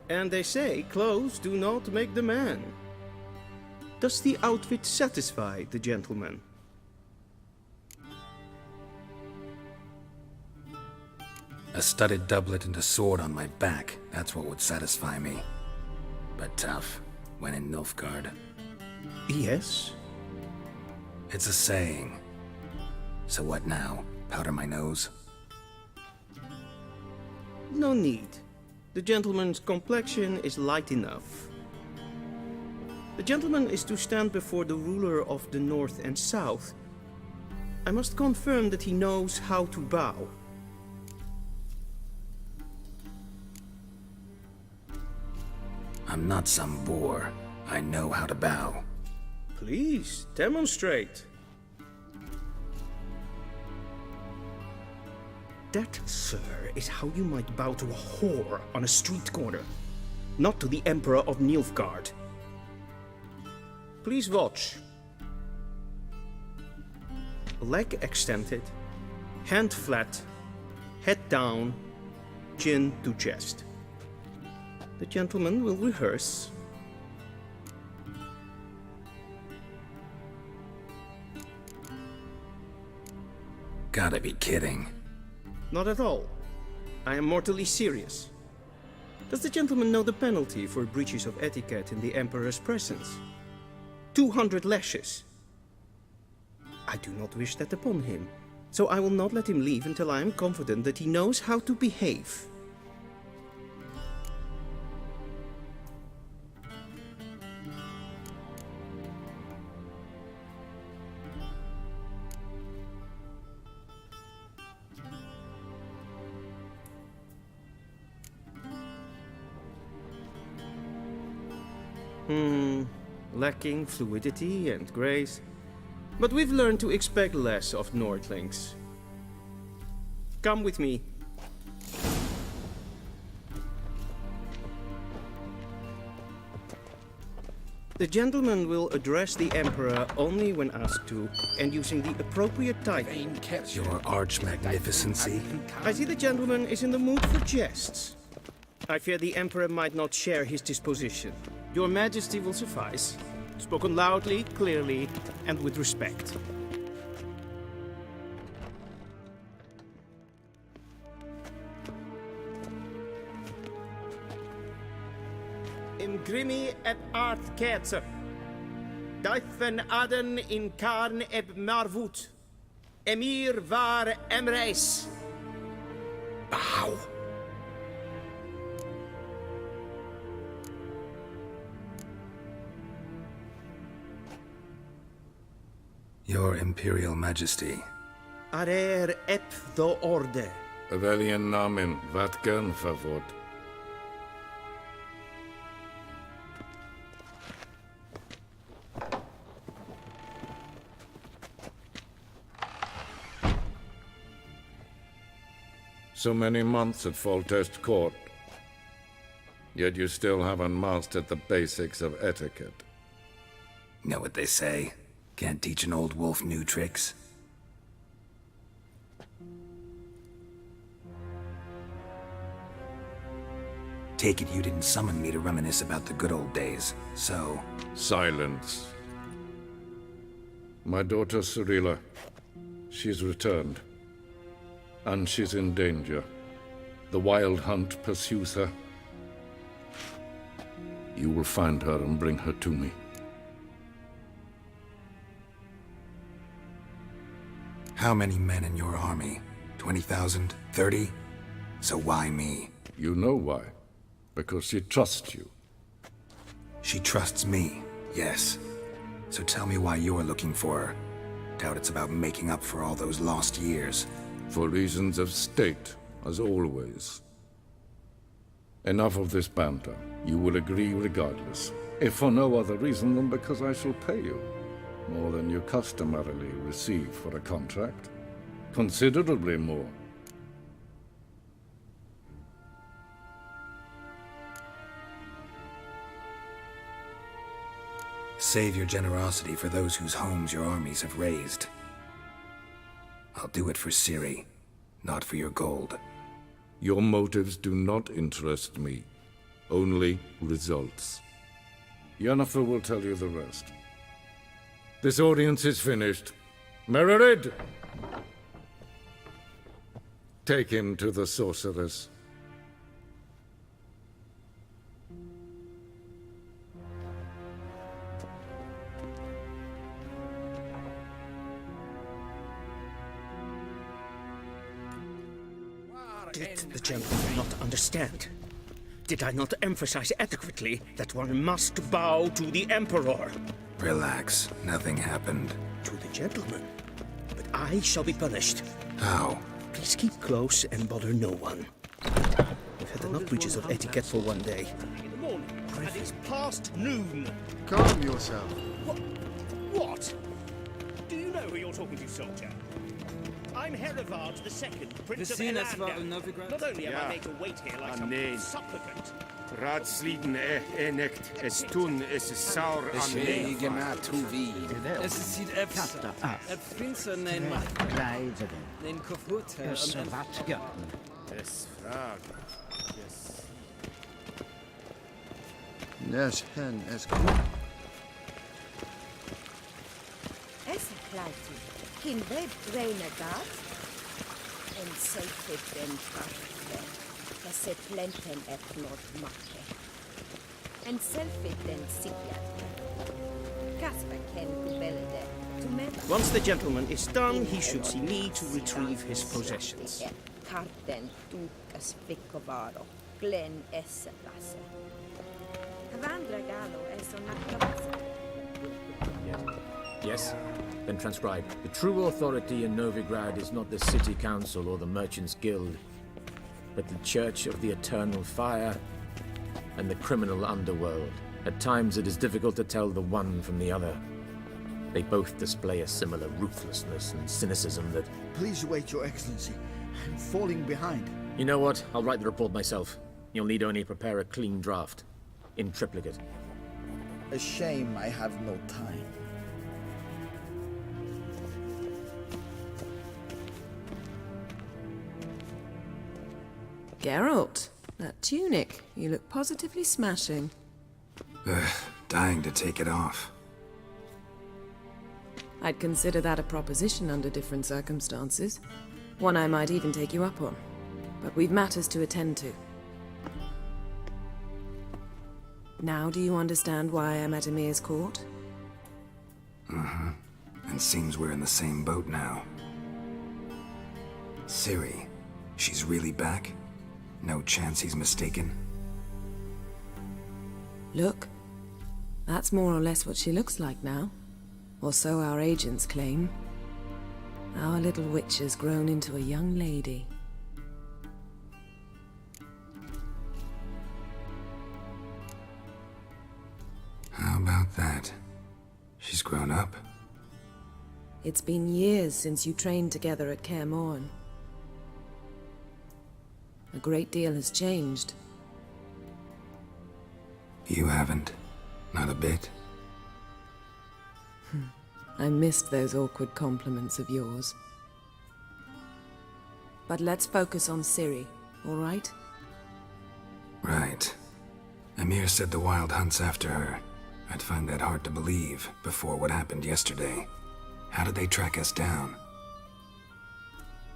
And they say clothes do not make the man. Does the outfit satisfy the gentleman? A studded doublet and a sword on my back, that's what would satisfy me. But tough, when in Nilfgaard. Yes. It's a saying. So what now? Powder my nose? No need. The gentleman's complexion is light enough. The gentleman is to stand before the ruler of the North and South. I must confirm that he knows how to bow. I'm not some boor. I know how to bow. Please, demonstrate. That, sir, is how you might bow to a whore on a street corner, not to the Emperor of Nilfgaard. Please watch. Leg extended, hand flat, head down, chin to chest. The gentleman will rehearse. Gotta be kidding. Not at all. I am mortally serious. Does the gentleman know the penalty for breaches of etiquette in the Emperor's presence? 200 lashes. I do not wish that upon him, so I will not let him leave until I am confident that he knows how to behave. Lacking fluidity and grace. But we've learned to expect less of Nordlings. Come with me. The gentleman will address the Emperor only when asked to, and using the appropriate title. Your arch-magnificency. I see the gentleman is in the mood for jests. I fear the Emperor might not share his disposition. Your Majesty will suffice. Spoken loudly, clearly, and with respect. Imgrimi eb art ketzer. Duifen aden in karn eb marvoet. Emir var emreis. Bow. Your Imperial Majesty. Arer ep the orde. Weljen namen, wat gern favort. So many months at Foltest Court, yet you still haven't mastered the basics of etiquette. Know what they say? Can't teach an old wolf new tricks. Take it you didn't summon me to reminisce about the good old days, so... Silence. My daughter Cyrilla, she's returned. And she's in danger. The Wild Hunt pursues her. You will find her and bring her to me. How many men in your army? 20,000? 30? So why me? You know why. Because she trusts you. She trusts me, yes. So tell me why you're looking for her. Doubt it's about making up for all those lost years. For reasons of state, as always. Enough of this banter. You will agree regardless. If for no other reason than because I shall pay you. More than you customarily receive for a contract. Considerably more. Save your generosity for those whose homes your armies have razed. I'll do it for Ciri, not for your gold. Your motives do not interest me. Only results. Yennefer will tell you the rest. This audience is finished. Mererid! Take him to the sorceress. Did the gentleman not understand? Did I not emphasize adequately that one must bow to the Emperor? Relax. Nothing happened. To the gentleman. But I shall be punished. How? Please keep close and bother no one. We've had enough breaches of etiquette for one day. In the morning, and it's past noon. Calm yourself. What? Do you know who you're talking to, soldier? I'm Herivard II, Prince of Elander. Not only am I made to wait here like some supplicant. Raadsliden enikt es tun es saur an Es sieht finster nein den Kofurt Es frag. Nes hen es Es kleiti. Kin web drainer gat. En sacred den kraftve. Das se plenten et not makke. En selfie den sigjat. Kasper ken kubelde. Once the gentleman is done, he should see me to retrieve his possessions. Karten tukas vicovaro. Glen esse lasse. Havandra galo es Yes? Then transcribe. The true authority in Novigrad is not the city council or the merchants' guild, but the Church of the Eternal Fire and the criminal underworld. At times it is difficult to tell the one from the other. They both display a similar ruthlessness and cynicism that... Please wait, Your Excellency. I'm falling behind. You know what? I'll write the report myself. You'll need only prepare a clean draft. In triplicate. A shame I have no time. Geralt, that tunic. You look positively smashing. Dying to take it off. I'd consider that a proposition under different circumstances. One I might even take you up on. But we've matters to attend to. Now do you understand why I'm at Emir's court? Mm-hmm. And seems we're in the same boat now. Ciri, she's really back? No chance he's mistaken? Look. That's more or less what she looks like now. Or so our agents claim. Our little witch has grown into a young lady. How about that? She's grown up? It's been years since you trained together at Kaer Morhen. A great deal has changed. You haven't. Not a bit. I missed those awkward compliments of yours. But let's focus on Ciri, all right? Right. Emir said the Wild Hunt's after her. I'd find that hard to believe before what happened yesterday. How did they track us down?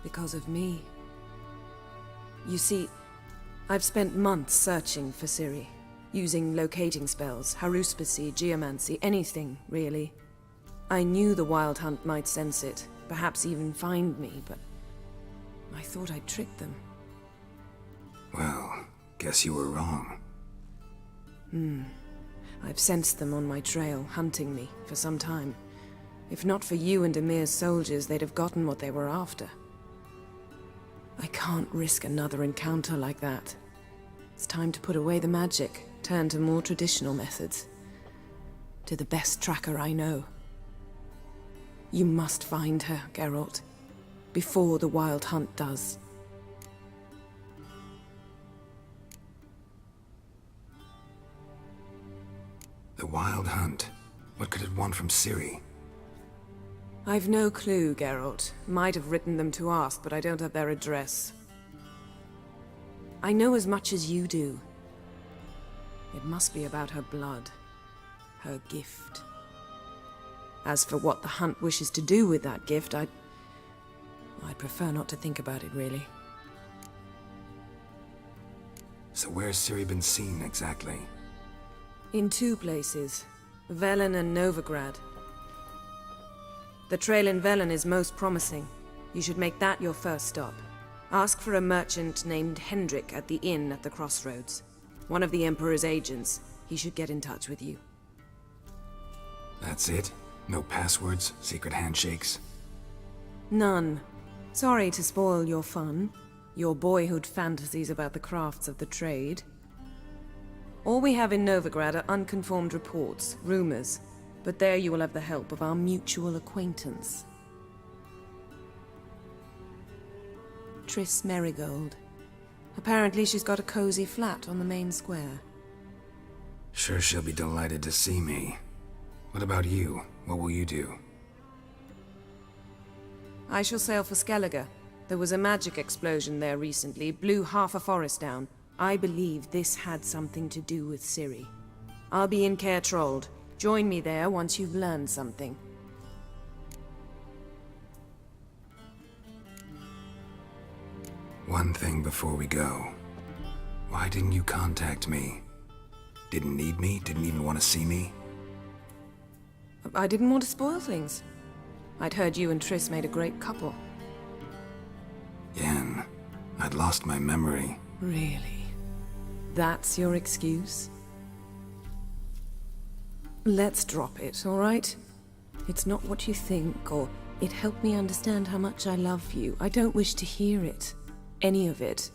Because of me. You see, I've spent months searching for Ciri, using locating spells, haruspicy, geomancy, anything, really. I knew the Wild Hunt might sense it, perhaps even find me, but I thought I'd tricked them. Well, guess you were wrong. I've sensed them on my trail, hunting me, for some time. If not for you and Emir's soldiers, they'd have gotten what they were after. I can't risk another encounter like that. It's time to put away the magic, turn to more traditional methods. To the best tracker I know. You must find her, Geralt. Before the Wild Hunt does. The Wild Hunt? What could it want from Ciri? I've no clue, Geralt. Might have written them to ask, but I don't have their address. I know as much as you do. It must be about her blood. Her gift. As for what the Hunt wishes to do with that gift, I'd prefer not to think about it, really. So where's Ciri been seen, exactly? In 2 places. Velen and Novigrad. The trail in Velen is most promising. You should make that your first stop. Ask for a merchant named Hendrik at the inn at the crossroads. One of the Emperor's agents. He should get in touch with you. That's it? No passwords? Secret handshakes? None. Sorry to spoil your fun. Your boyhood fantasies about the crafts of the trade. All we have in Novigrad are unconfirmed reports, rumors. But there you will have the help of our mutual acquaintance. Triss Merigold. Apparently she's got a cozy flat on the main square. Sure she'll be delighted to see me. What about you? What will you do? I shall sail for Skellige. There was a magic explosion there recently, blew half a forest down. I believe this had something to do with Ciri. I'll be in Caer Trold. Join me there once you've learned something. One thing before we go. Why didn't you contact me? Didn't need me? Didn't even want to see me? I didn't want to spoil things. I'd heard you and Triss made a great couple. Yen, I'd lost my memory. Really? That's your excuse? Let's drop it, all right? It's not what you think, or it helped me understand how much I love you. I don't wish to hear it. Any of it.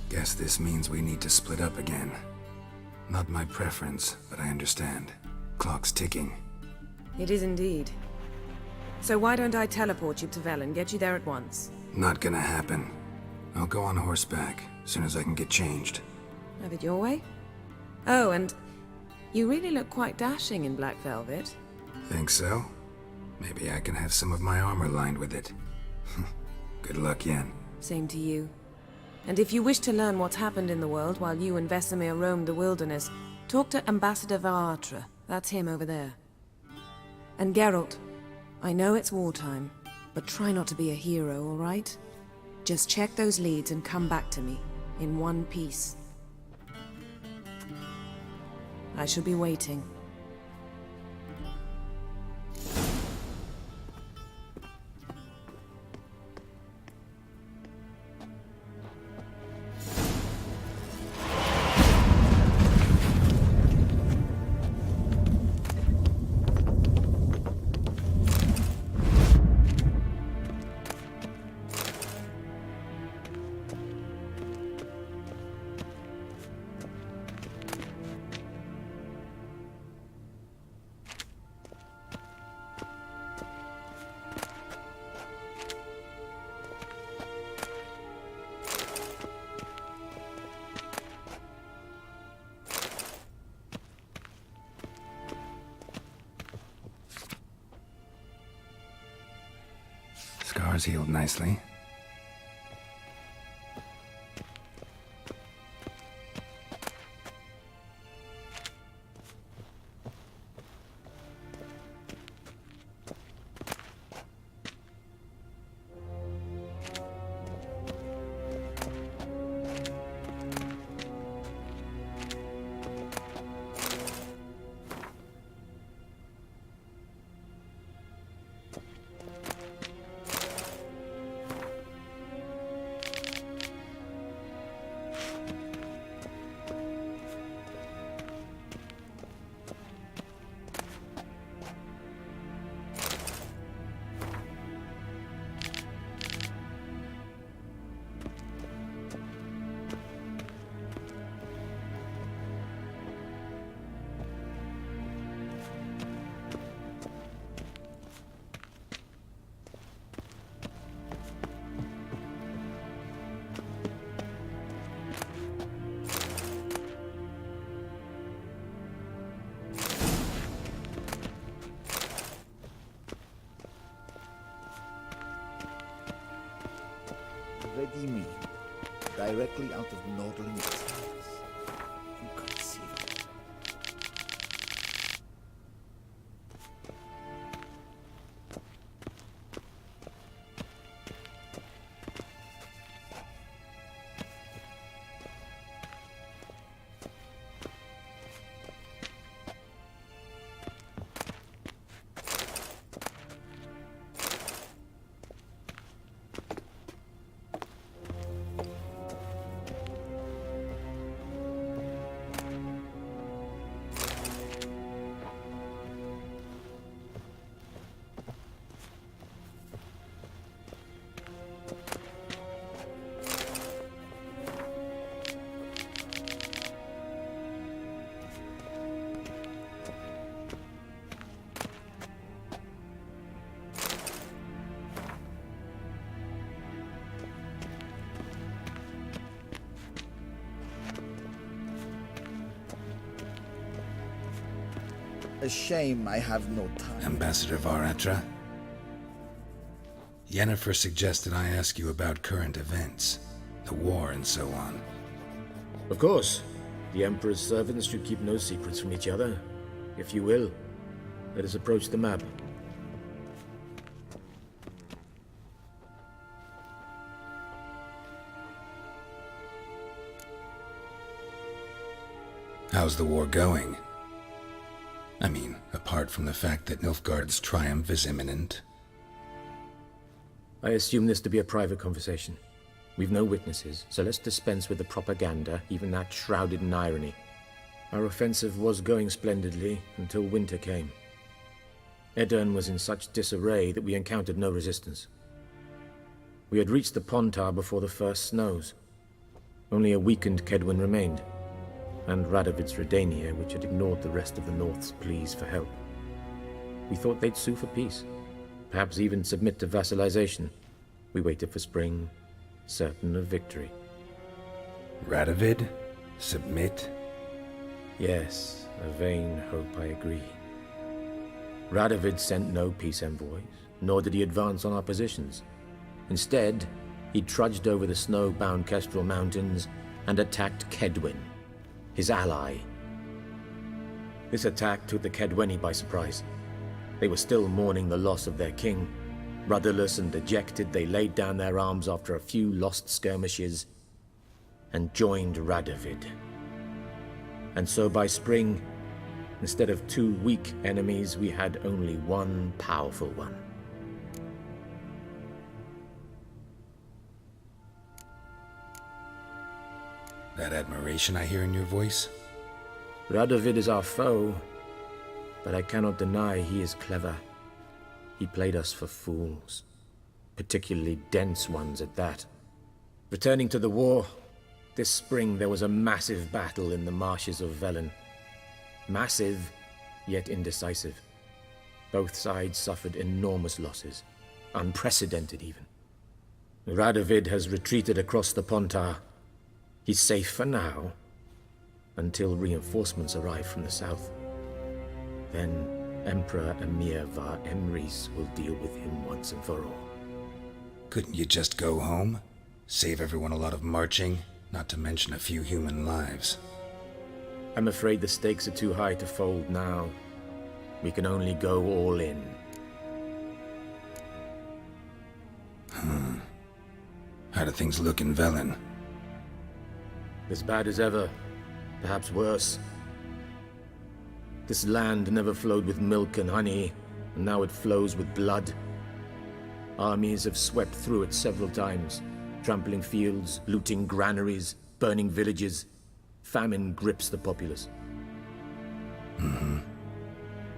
Guess this means we need to split up again. Not my preference, but I understand. Clock's ticking. It is indeed. So why don't I teleport you to Velen, get you there at once? Not gonna happen. I'll go on horseback, as soon as I can get changed. Have it your way? Oh, and you really look quite dashing in black velvet. Think so? Maybe I can have some of my armor lined with it. Good luck, Yen. Same to you. And if you wish to learn what's happened in the world while you and Vesemir roamed the wilderness, talk to Ambassador Varatra. That's him over there. And Geralt, I know it's wartime, but try not to be a hero, all right? Just check those leads and come back to me, in one piece. I shall be waiting. Scars healed nicely. already me. Directly out of Nordling tales. Inconceivable. A shame I have no time. Ambassador Varatra? Yennefer suggested I ask you about current events, the war and so on. Of course. The Emperor's servants should keep no secrets from each other. If you will, let us approach the map. How's the war going? I mean, apart from the fact that Nilfgaard's triumph is imminent. I assume this to be a private conversation. We've no witnesses, so let's dispense with the propaganda, even that shrouded in irony. Our offensive was going splendidly until winter came. Edirn was in such disarray that we encountered no resistance. We had reached the Pontar before the first snows. Only a weakened Kedwin remained, and Radovid's Redania, which had ignored the rest of the North's pleas for help. We thought they'd sue for peace, perhaps even submit to vassalization. We waited for spring, certain of victory. Radovid? Submit? Yes, a vain hope, I agree. Radovid sent no peace envoys, nor did he advance on our positions. Instead, he trudged over the snow-bound Kestrel Mountains and attacked Kedwin, his ally. This attack took the Kedweni by surprise. They were still mourning the loss of their king. Rudderless and dejected, they laid down their arms after a few lost skirmishes and joined Radovid. And so by spring, instead of 2 weak enemies, we had only one powerful one. That admiration I hear in your voice? Radovid is our foe, but I cannot deny he is clever. He played us for fools, particularly dense ones at that. Returning to the war, this spring there was a massive battle in the marshes of Velen. Massive, yet indecisive. Both sides suffered enormous losses, unprecedented even. Radovid has retreated across the Pontar. He's safe for now, until reinforcements arrive from the south. Then Emperor Emir Var Emrys will deal with him once and for all. Couldn't you just go home? Save everyone a lot of marching, not to mention a few human lives. I'm afraid the stakes are too high to fold now. We can only go all in. How do things look in Velen? As bad as ever, perhaps worse. This land never flowed with milk and honey, and now it flows with blood. Armies have swept through it several times, trampling fields, looting granaries, burning villages. Famine grips the populace.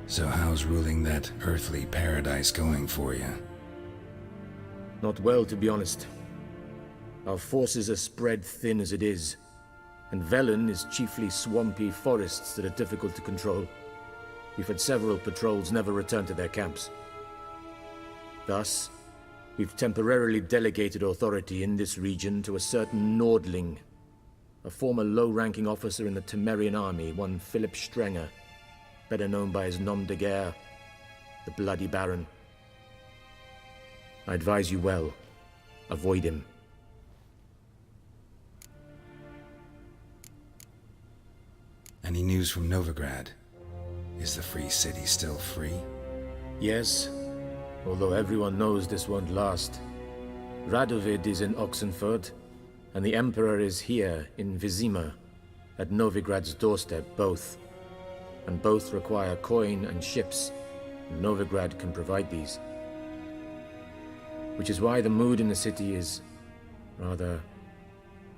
So how's ruling that earthly paradise going for you? Not well, to be honest. Our forces are spread thin as it is, and Velen is chiefly swampy forests that are difficult to control. We've had several patrols never return to their camps. Thus, we've temporarily delegated authority in this region to a certain Nordling, a former low-ranking officer in the Temerian army, one Philip Strenger, better known by his nom de guerre, the Bloody Baron. I advise you well. Avoid him. Any news from Novigrad? Is the Free City still free? Yes, although everyone knows this won't last. Radovid is in Oxenford, and the Emperor is here in Vizima, at Novigrad's doorstep, both. And both require coin and ships. Novigrad can provide these. Which is why the mood in the city is rather,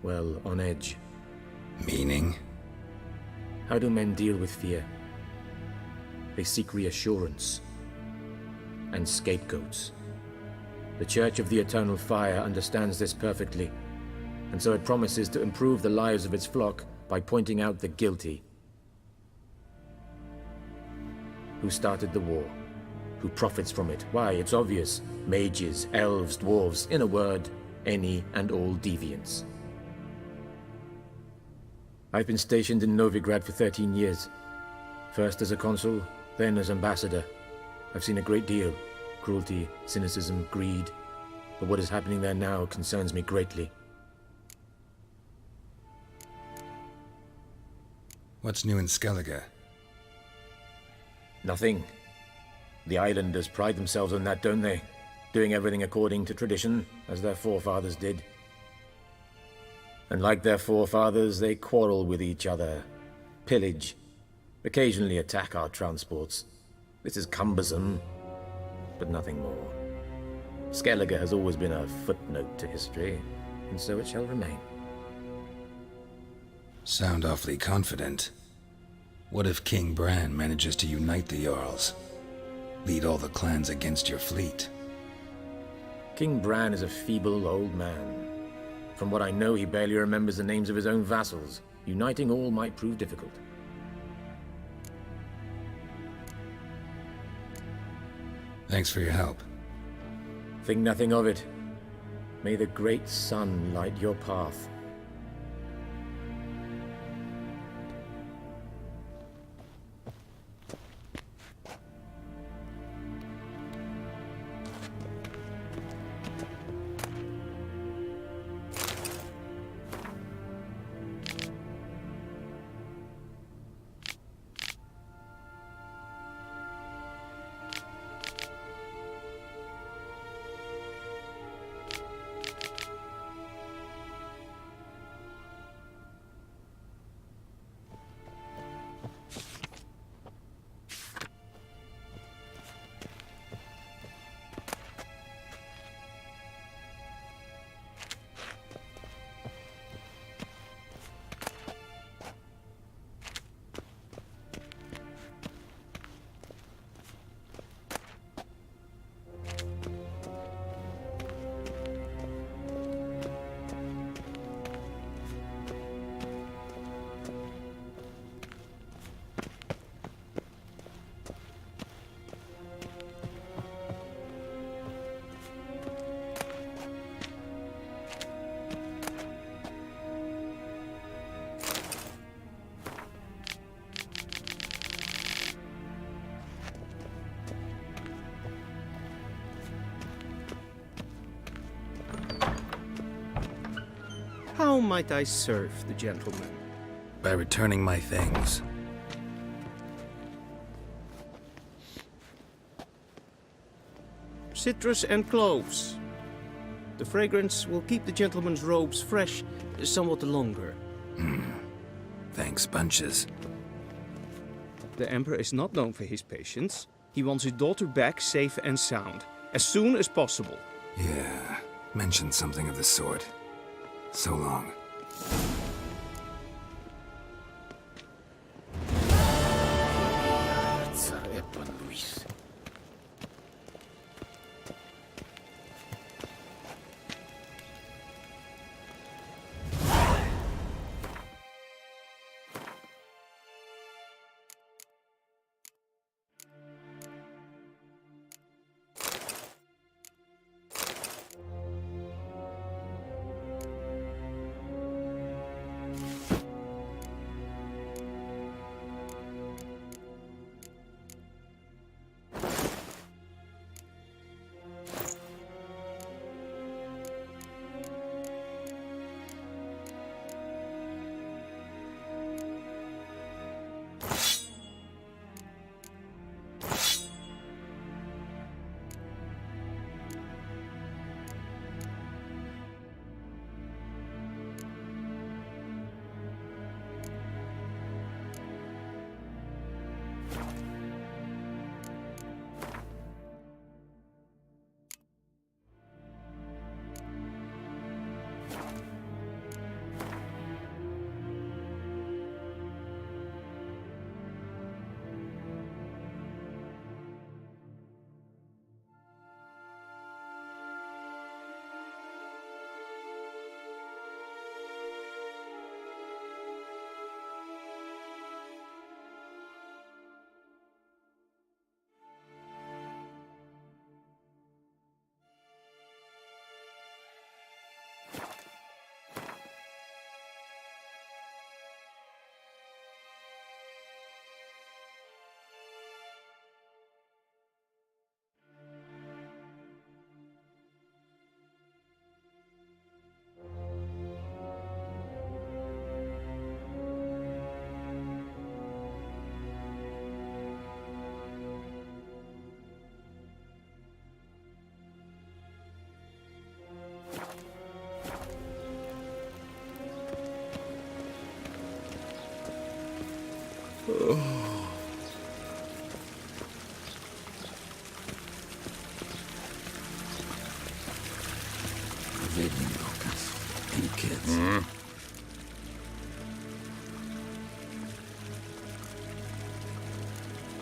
well, on edge. Meaning? How do men deal with fear? They seek reassurance and scapegoats. The Church of the Eternal Fire understands this perfectly, and so it promises to improve the lives of its flock by pointing out the guilty. Who started the war? Who profits from it? Why, it's obvious. Mages, elves, dwarves, in a word, any and all deviants. I've been stationed in Novigrad for 13 years. First as a consul, then as ambassador. I've seen a great deal. Cruelty, cynicism, greed. But what is happening there now concerns me greatly. What's new in Skellige? Nothing. The islanders pride themselves on that, don't they? Doing everything according to tradition, as their forefathers did. And like their forefathers, they quarrel with each other, pillage, occasionally attack our transports. This is cumbersome, but nothing more. Skellige has always been a footnote to history, and so it shall remain. Sound awfully confident. What if King Bran manages to unite the Jarls? Lead all the clans against your fleet? King Bran is a feeble old man. From what I know, he barely remembers the names of his own vassals. Uniting all might prove difficult. Thanks for your help. Think nothing of it. May the great sun light your path. How might I serve the gentleman? By returning my things. Citrus and cloves. The fragrance will keep the gentleman's robes fresh somewhat longer. Thanks, bunches. The Emperor is not known for his patience. He wants his daughter back safe and sound, as soon as possible. Yeah, mentioned something of the sort. So long.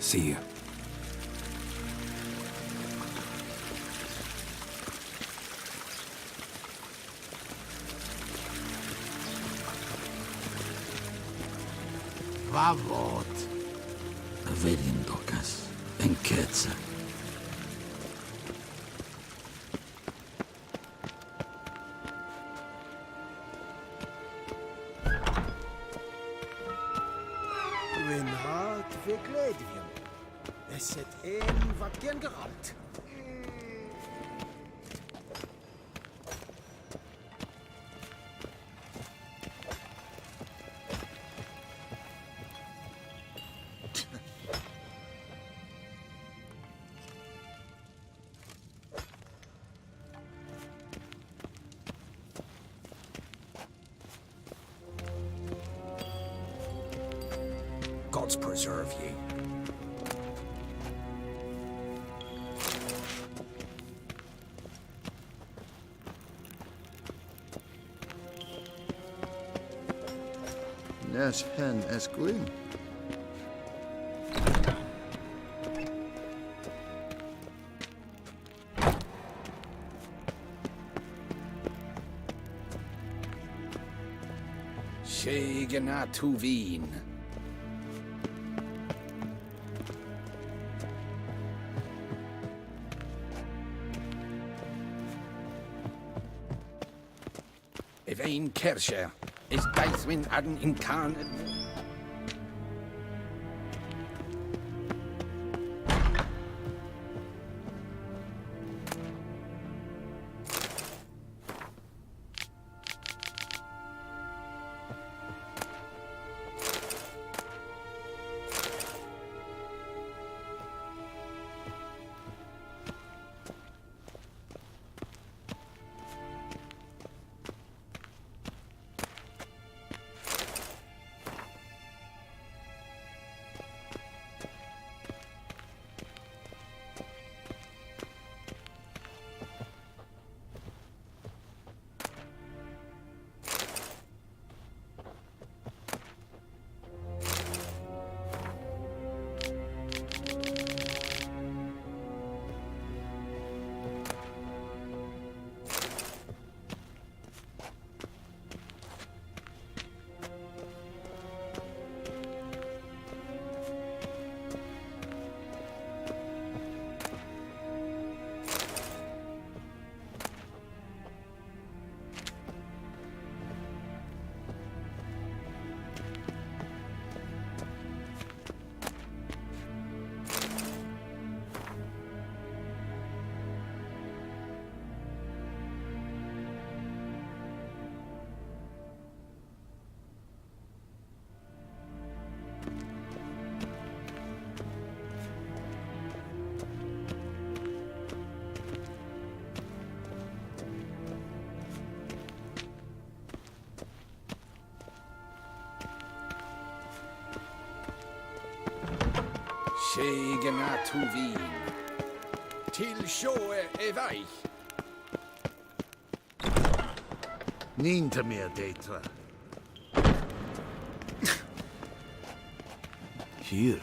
See you. Vavot. Vedindokas. Enketsa. Gwenhard Vegledvium. Es zit een wat gen geralt. Gods preserve ye. Nes hen es glyn. Shegena Tuvin. Evain Kersher is Daithwin Adden incarnate. Shegena Tuvin. Til shoe evai. Niente meer detra. Hier.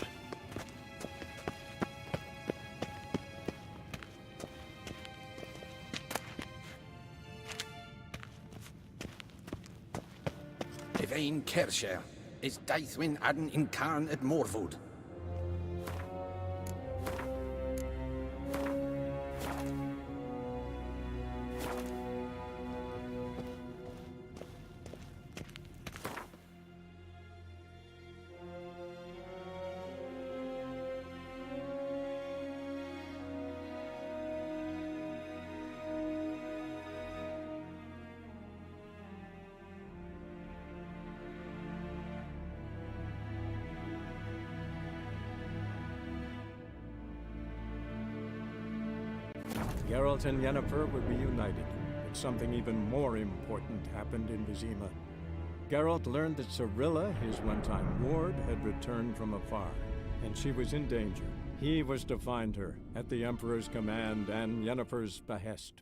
Evain Kersher is Daithwin Adden incarnate Morwood. Geralt and Yennefer were reunited, but something even more important happened in Vizima. Geralt learned that Cirilla, his one-time ward, had returned from afar, and she was in danger. He was to find her, at the Emperor's command and Yennefer's behest.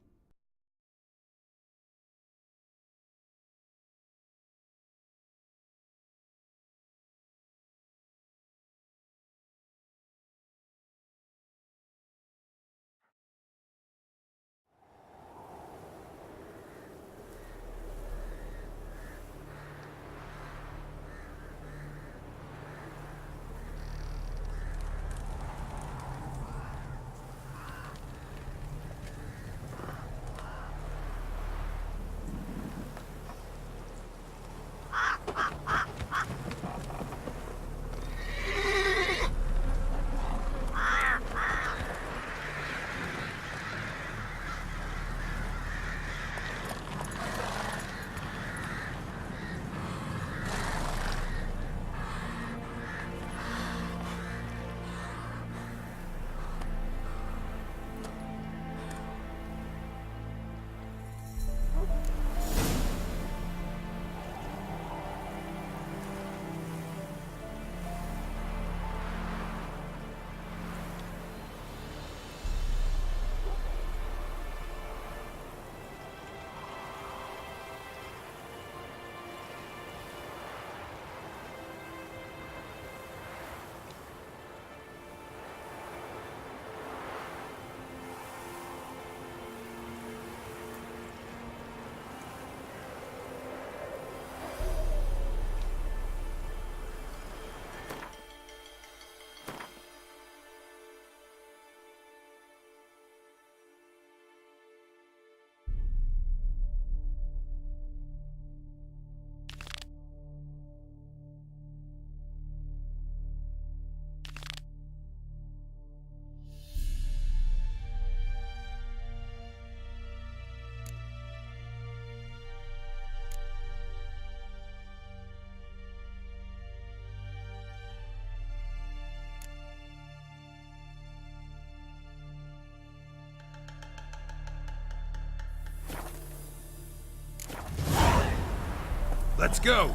Let's go!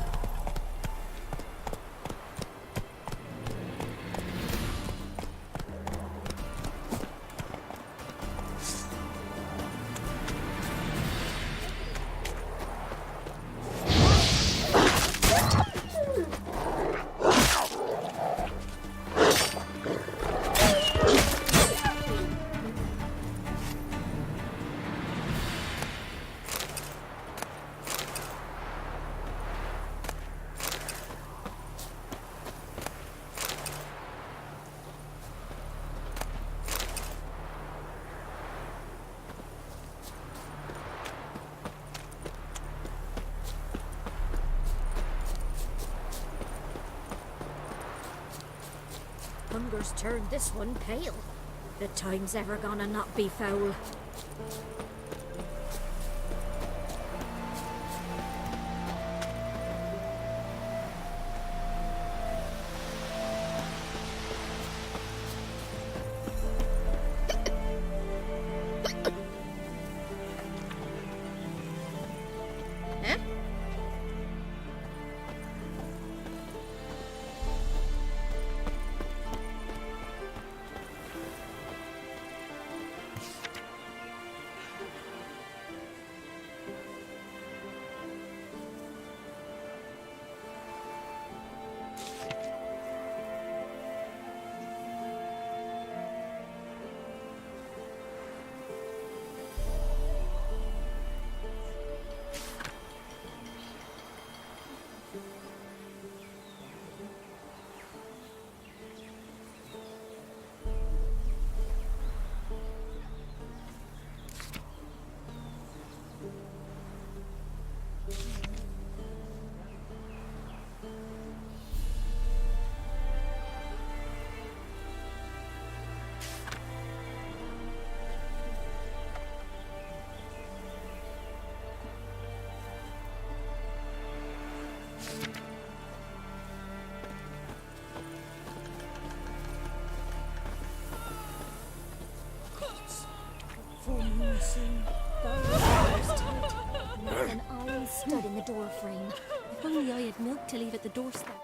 Hunger's turned this one pale. The time's ever gonna not be foul. An iron stud in the door frame. If only I had milk to leave at the doorstep.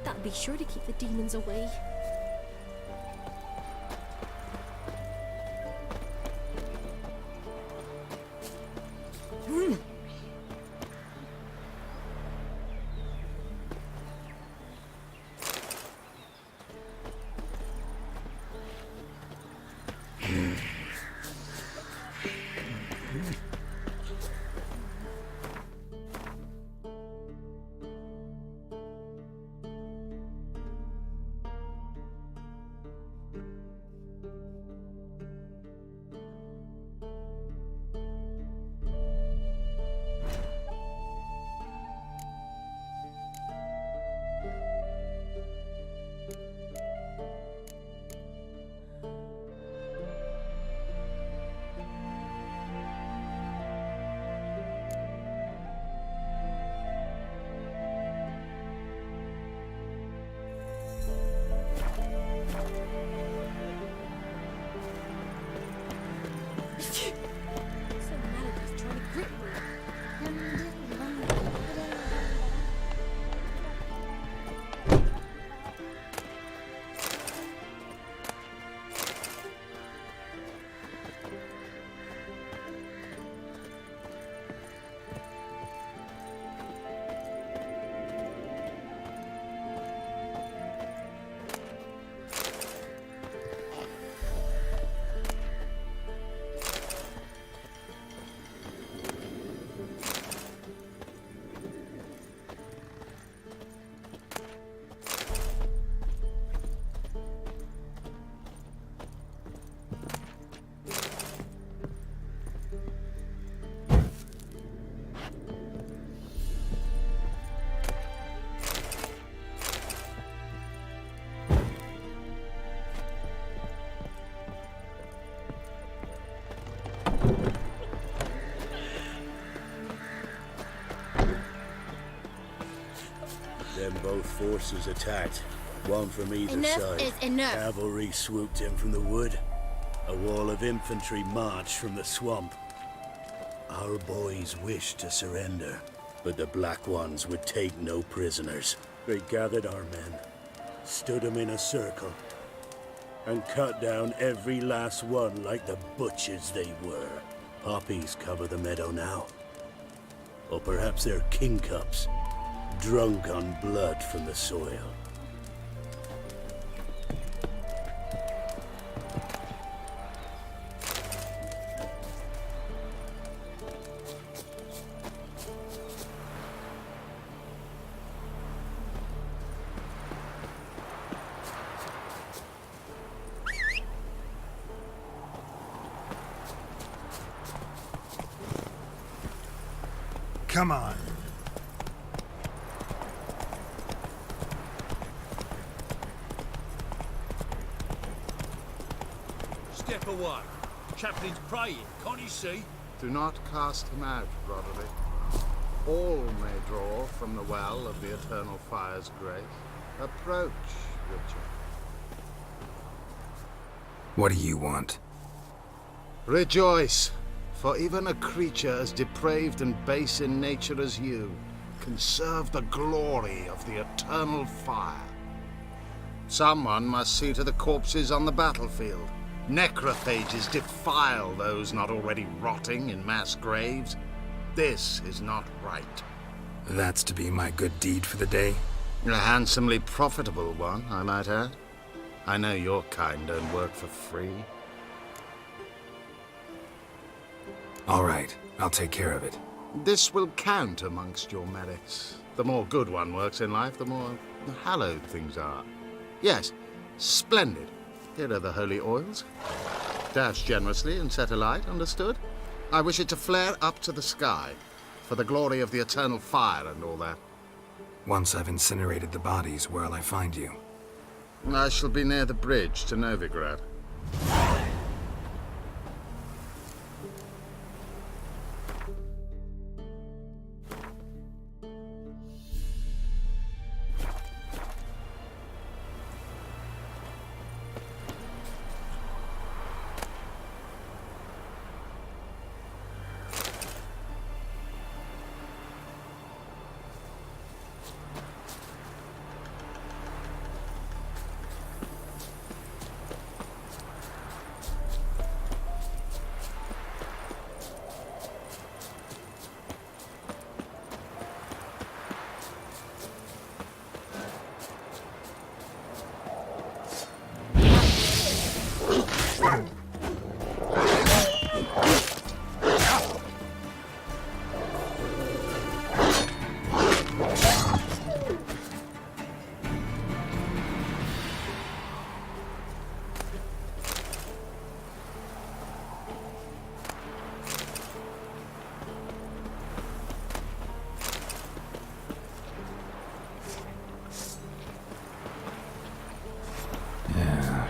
That'll be sure to keep the demons away. Then both forces attacked, one from either Enough side. is enough. Cavalry swooped in from the wood. A wall of infantry marched from the swamp. Our boys wished to surrender, but the Black Ones would take no prisoners. They gathered our men, stood them in a circle, and cut down every last one like the butchers they were. Poppies cover the meadow now. Or perhaps they're kingcups, drunk on blood from the soil. Come on. Step away. Chaplain's praying, can't you see? Do not cast him out, Roderick. All may draw from the well of the Eternal Fire's grace. Approach, Richard. What do you want? Rejoice, for even a creature as depraved and base in nature as you can serve the glory of the Eternal Fire. Someone must see to the corpses on the battlefield. Necrophages defile those not already rotting in mass graves. This is not right. That's to be my good deed for the day? A handsomely profitable one, I might add. I know your kind don't work for free. All right, I'll take care of it. This will count amongst your merits. The more good one works in life, the more hallowed things are. Yes, splendid. Here are the holy oils. Dash generously and set alight, understood? I wish it to flare up to the sky, for the glory of the Eternal Fire and all that. Once I've incinerated the bodies, where'll I find you? I shall be near the bridge to Novigrad.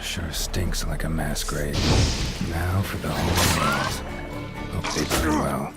Sure stinks like a mass grave. Now for the holy nails. Hope they burn well.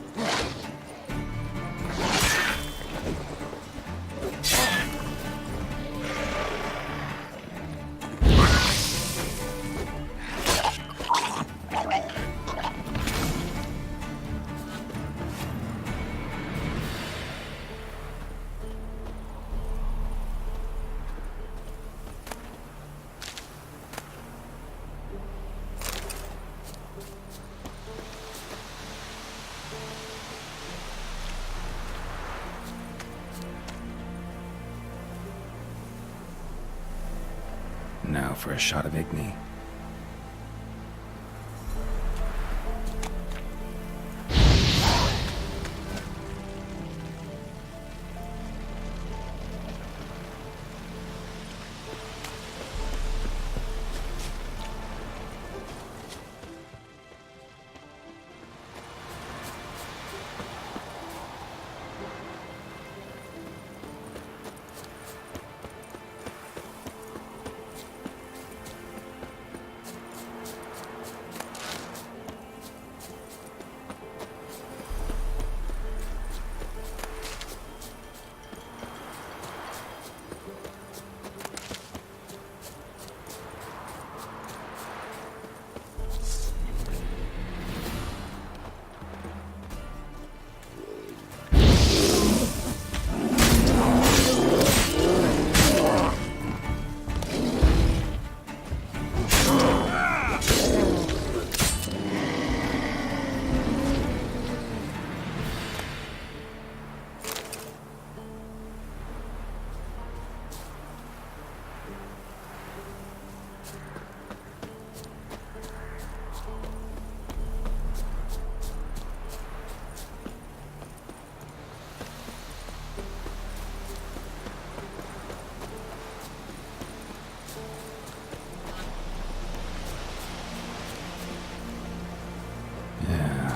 Now for a shot of Igni.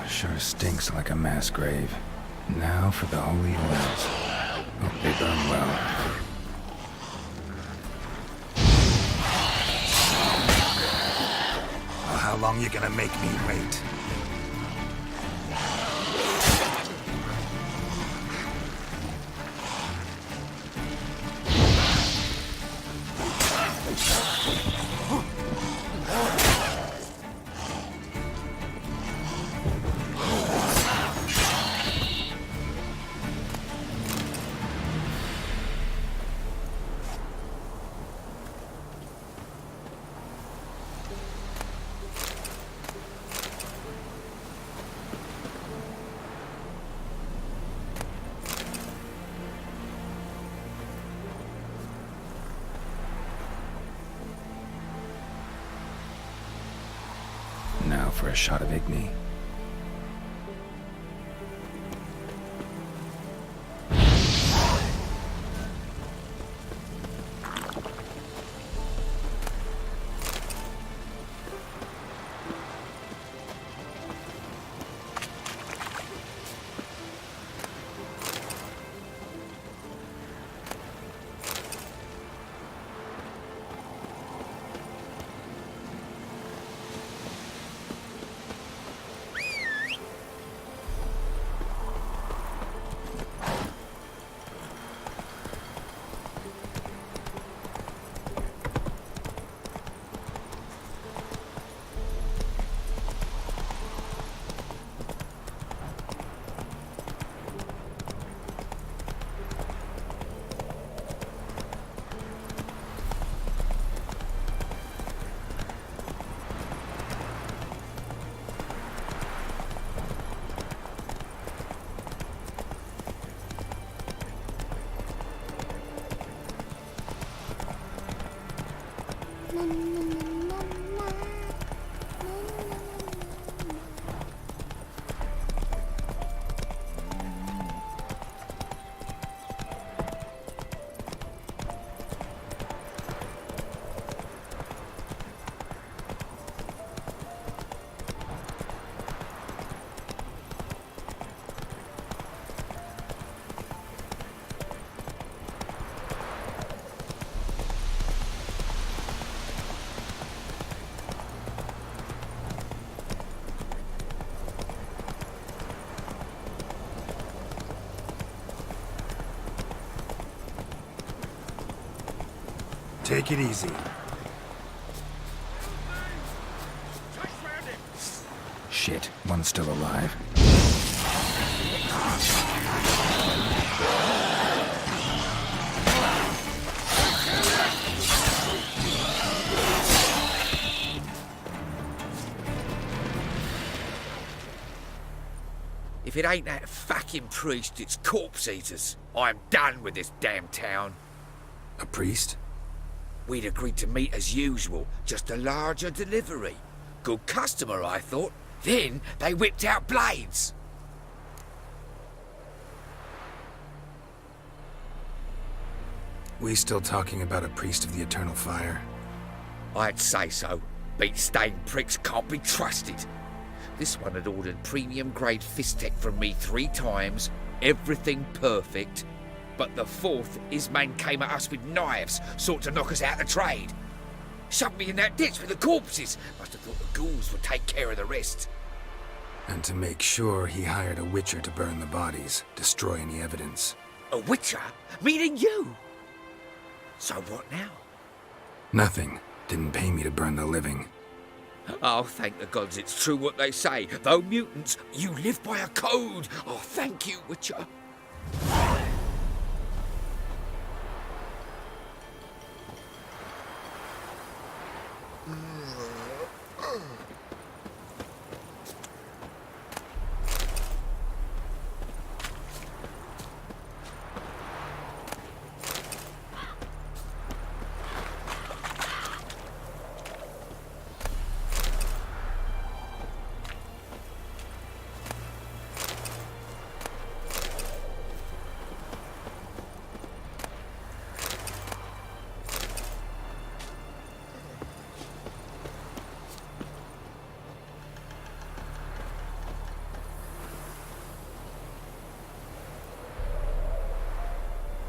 Sure stinks like a mass grave. Now for the holy oils. Hope they burn well. Well, how long you gonna make me wait? Now for a shot of Igni. Take it easy. Shit, one's still alive. If it ain't that fucking priest, it's corpse eaters. I'm done with this damn town. A priest? We'd agreed to meet as usual, just a larger delivery. Good customer, I thought. Then they whipped out blades. We still talking about a priest of the Eternal Fire? I'd say so. Beat-stained pricks can't be trusted. This one had ordered premium-grade fistek from me 3 times, everything perfect. But the 4th, his man came at us with knives, sought to knock us out of trade. Shoved me in that ditch with the corpses. Must have thought the ghouls would take care of the rest. And to make sure, he hired a witcher to burn the bodies, destroy any evidence. A witcher? Meaning you? So what now? Nothing. Didn't pay me to burn the living. Oh, thank the gods it's true what they say. Though mutants, you live by a code. Oh, thank you, Witcher.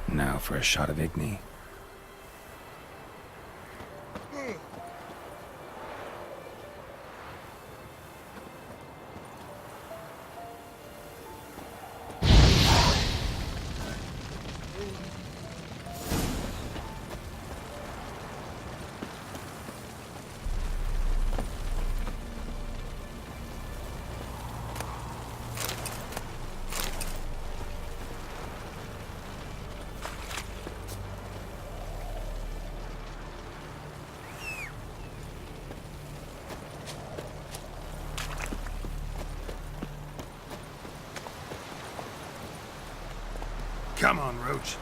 Now for a shot of Igni. Come on, Roach.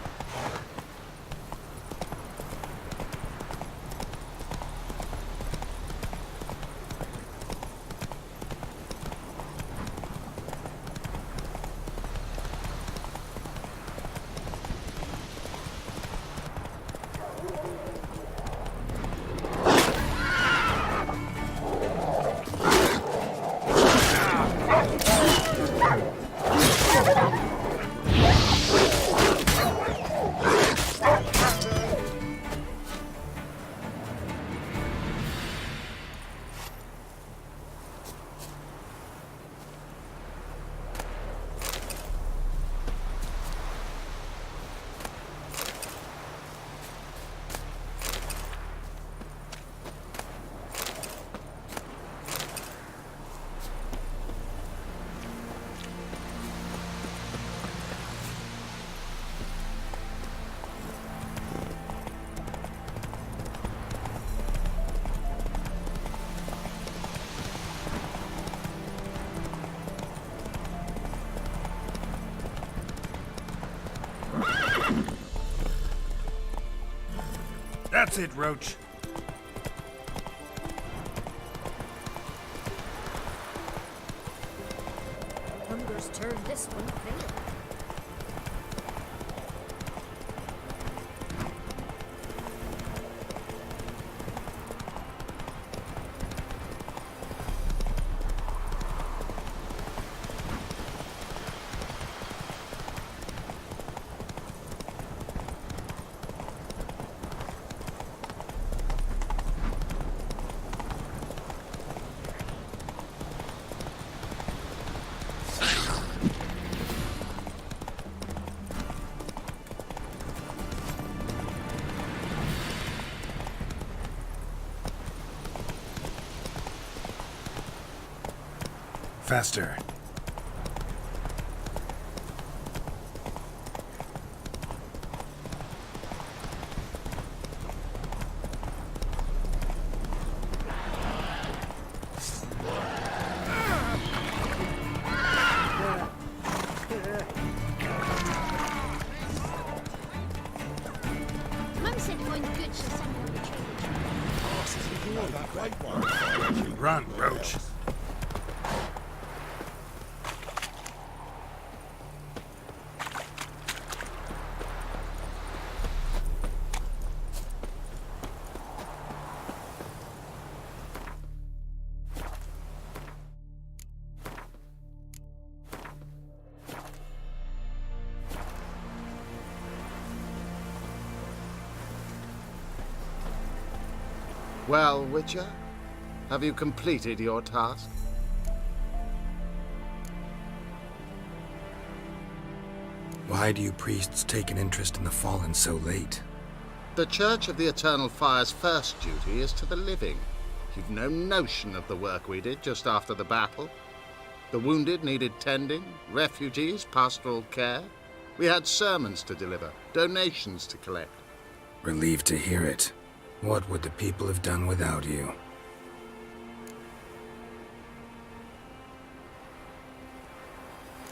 That's it, Roach. Hunger's turned this one pale. Faster. Mum said going good should send her retreat. Run, Roach. Well, Witcher, have you completed your task? Why do you priests take an interest in the fallen so late? The Church of the Eternal Fire's first duty is to the living. You've no notion of the work we did just after the battle. The wounded needed tending, refugees, pastoral care. We had sermons to deliver, donations to collect. Relieved to hear it. What would the people have done without you?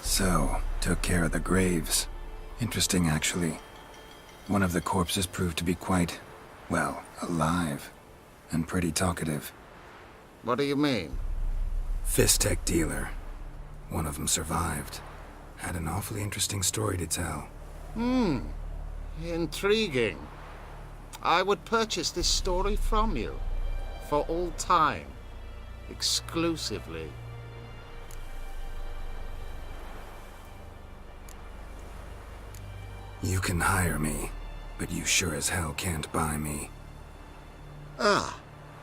So, took care of the graves. Interesting, actually. One of the corpses proved to be quite, well, alive. And pretty talkative. What do you mean? Fistech dealer. One of them survived. Had an awfully interesting story to tell. Intriguing. I would purchase this story from you. For all time. Exclusively. You can hire me, but you sure as hell can't buy me. Ah,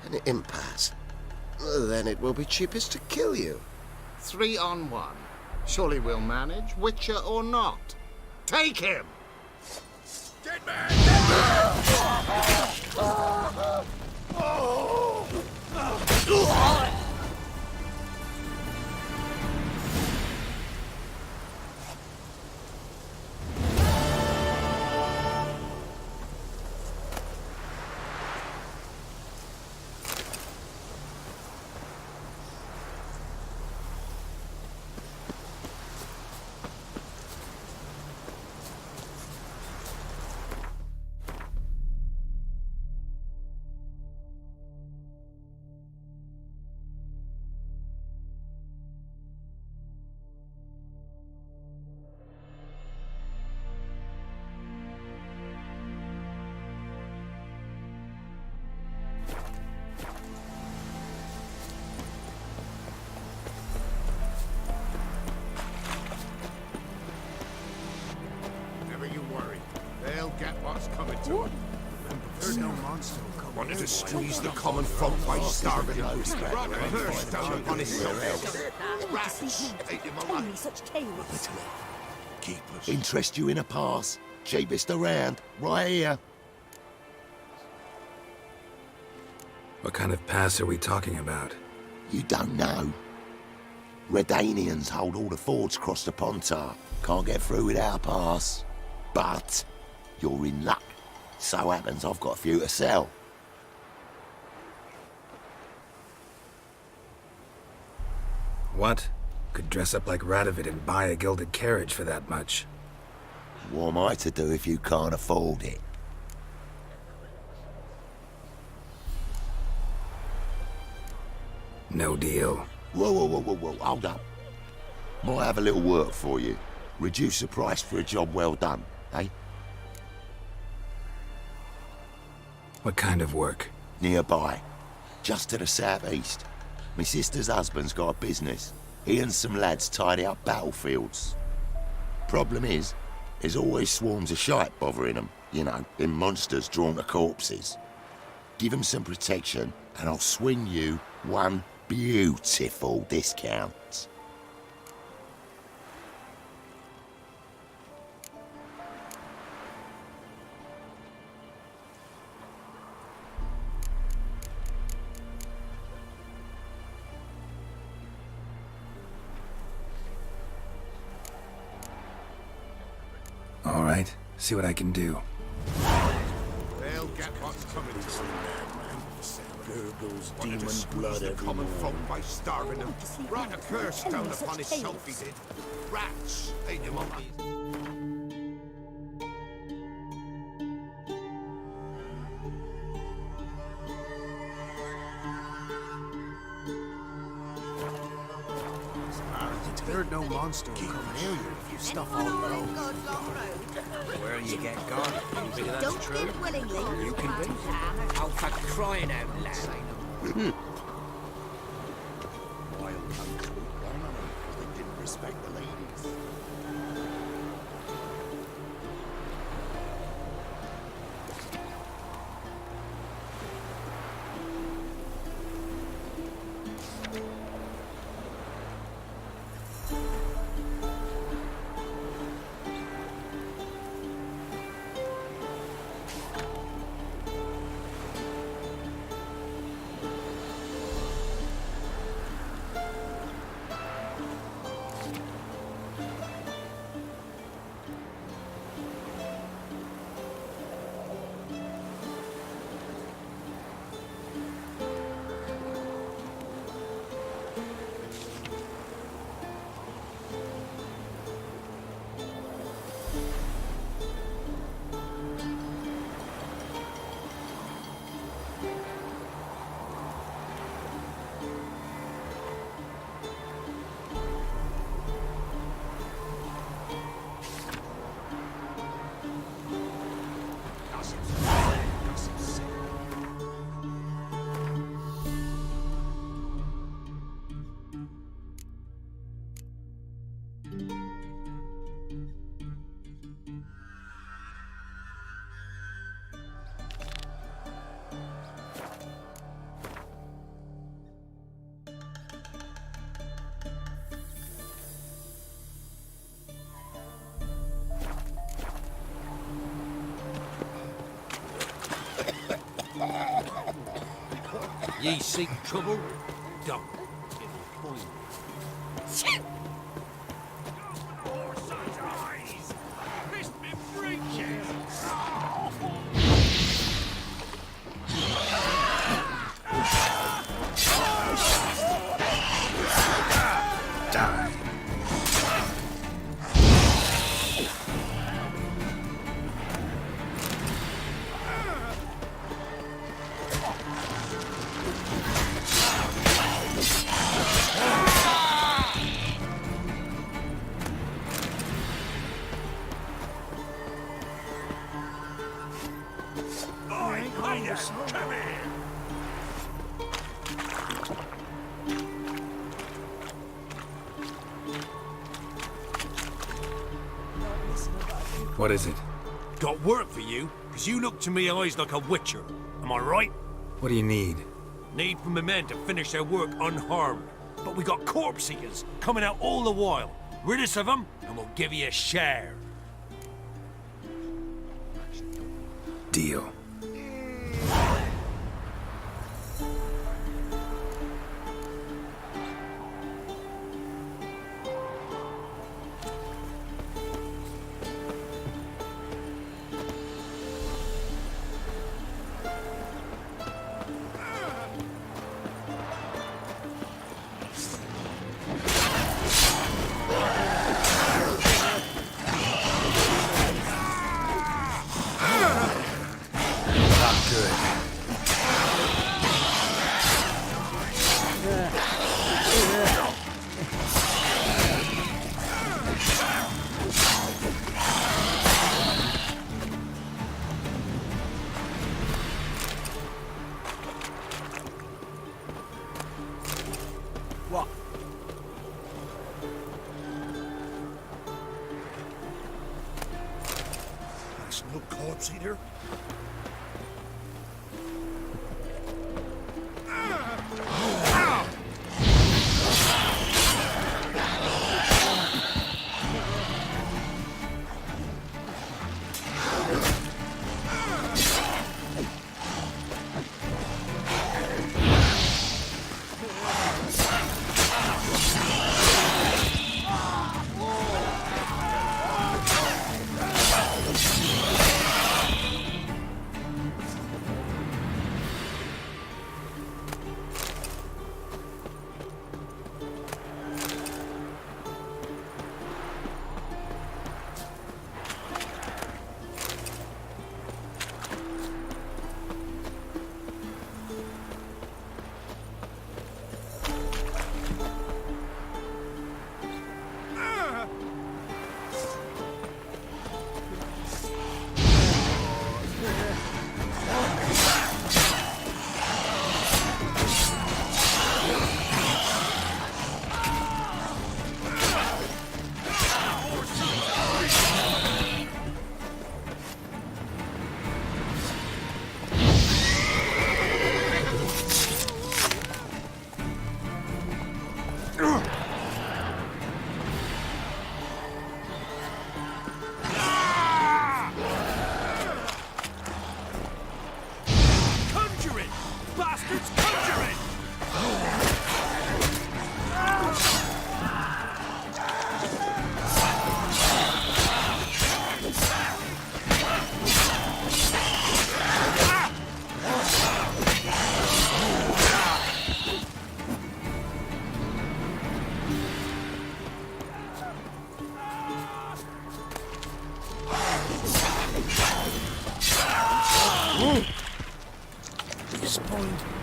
an impasse. Then it will be cheapest to kill you. 3 on 1. Surely we'll manage, Witcher or not. Take him! Dead man! Dead man! Wanted to squeeze the common folk by starving those stone on his Such tales. keepers. Interest you in a pass? Cheapest around, right here. What kind of pass are we talking about? You don't know. Redanians hold all the fords across the Pontar. Can't get through without a pass. But you're in luck. So happens I've got a few to sell. What? Could dress up like Radovid and buy a gilded carriage for that much. What am I to do if you can't afford it? No deal. Whoa, hold up. Might have a little work for you. Reduce the price for a job well done, eh? What kind of work? Nearby. Just to the southeast. My sister's husband's got a business. He and some lads tidy up battlefields. Problem is, there's always swarms of shite bothering them. You know, them monsters drawn to corpses. Give them some protection, and I'll swing you one beautiful discount. See what I can do. They'll get what's coming to them. Gurgles Wanted to demon squeeze blood the common everywhere. folk by starving them. Write a curse down upon himself, he did. Rats ate him up. There's no monster will come near you if you stuff all your own. Where you get gone, you think that's Don't true? give willingly. You can be. Oh, for crying out loud. Wild hunts would run on them because they didn't respect the ladies. Ye seek trouble? Don't. It'll find you. Come here! What is it? Got work for you, because you look to me eyes like a witcher. Am I right? What do you need? Need for my men to finish their work unharmed. But we got corpse eaters coming out all the while. Rid us of them, and we'll give you a share. Deal. What? That's no corpse eater.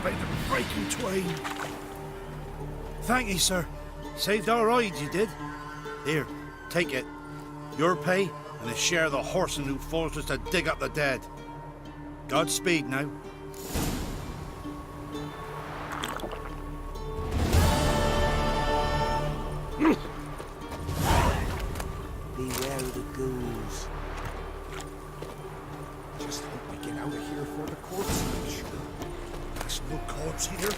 about to break in twain. Thank you, sir. Saved our hides, you did. Here, take it. Your pay, and a share of the horse who forced us to dig up the dead. Godspeed now. Beware of the ghouls. Just hope we get out of here for the corpse. There's no corpse here.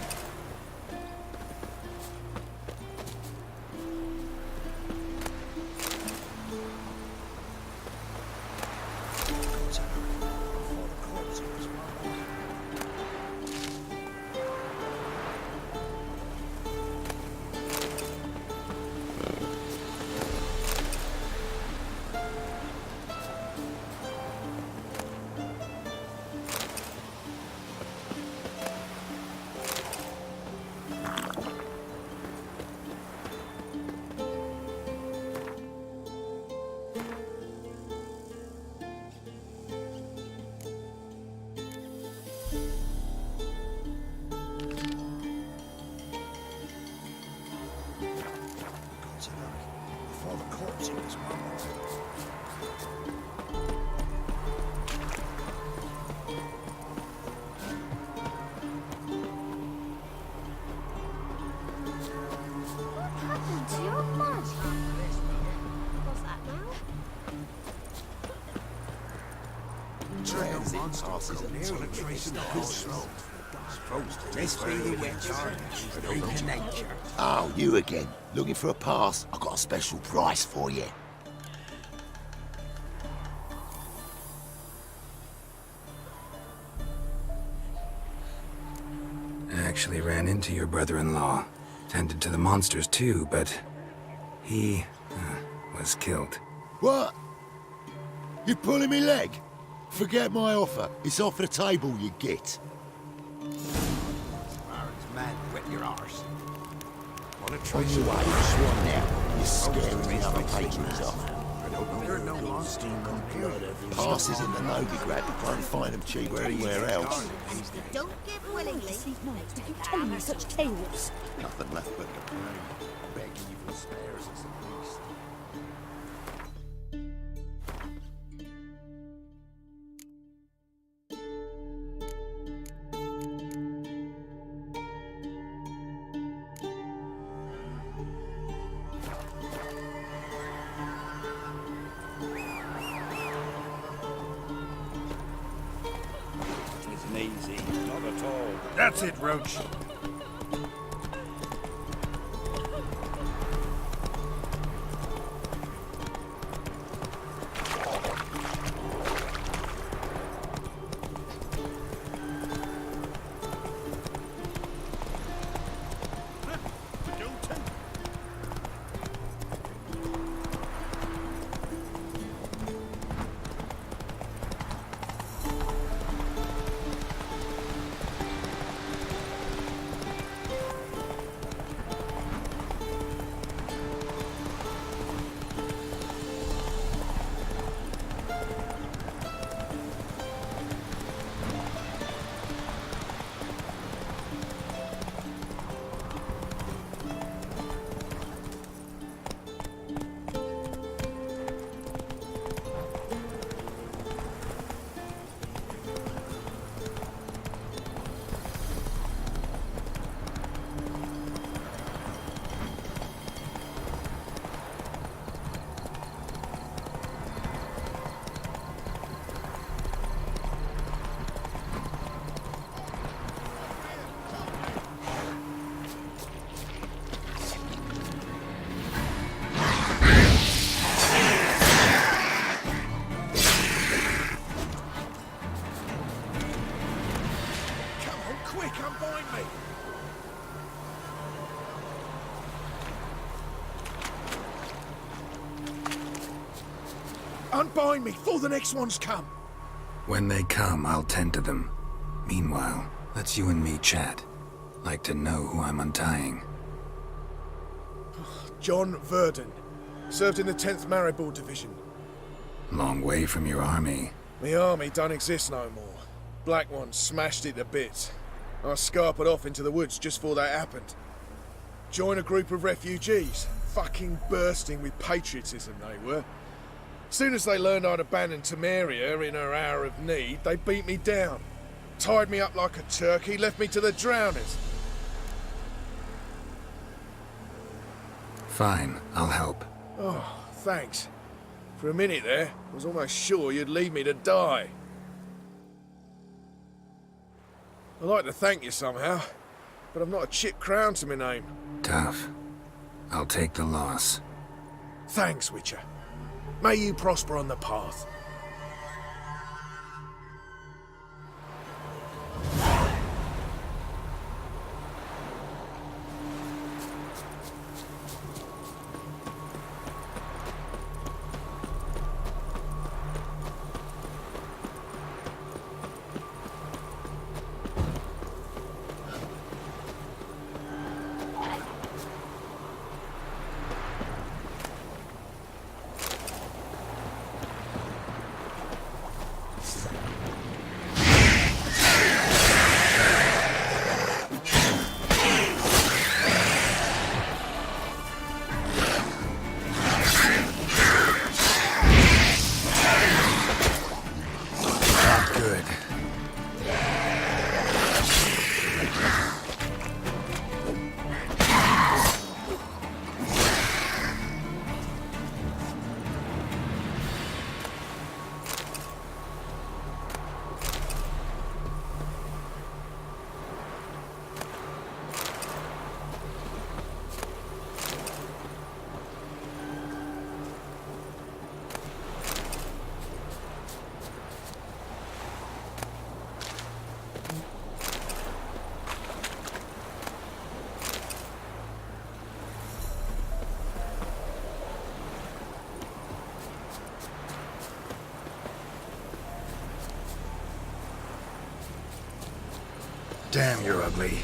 Before the corpse was mumbled. What happened to your mud? What's that now? Transit passes near the trace of the ghost. Let's be the witch. Freak nature. Oh, you again. Looking for a pass? I got a special price for you. I actually ran into your brother-in-law. Tended to the monsters too, but he was killed. What? You pulling me leg? Forget my offer. It's off the table, you git. Man, wet your arse. On your way, swan now. You're scaring the other patrons off. There are no monsters compared. Passes in the Novigrad. Won't find them cheap anywhere else. Don't give willingly. These nights, do you tell me such tales? Nothing left but the brain. Begging you for spares us at least. Easy, not at all. That's it, Roach. Unbind me before the next ones come. When they come, I'll tend to them. Meanwhile, let's you and me chat. Like to know who I'm untying. John Verdon. Served in the 10th Maribor Division. Long way from your army. The army don't exist no more. Black Ones smashed it to bits. I scarpered off into the woods just before that happened. Joined a group of refugees. Fucking bursting with patriotism they were. Soon as they learned I'd abandoned Temeria in her hour of need, they beat me down. Tied me up like a turkey, left me to the drowners. Fine, I'll help. Oh, thanks. For a minute there, I was almost sure you'd leave me to die. I'd like to thank you somehow, but I've not a chip crown to my name. Tough. I'll take the loss. Thanks, Witcher. May you prosper on the path. Damn, you're ugly.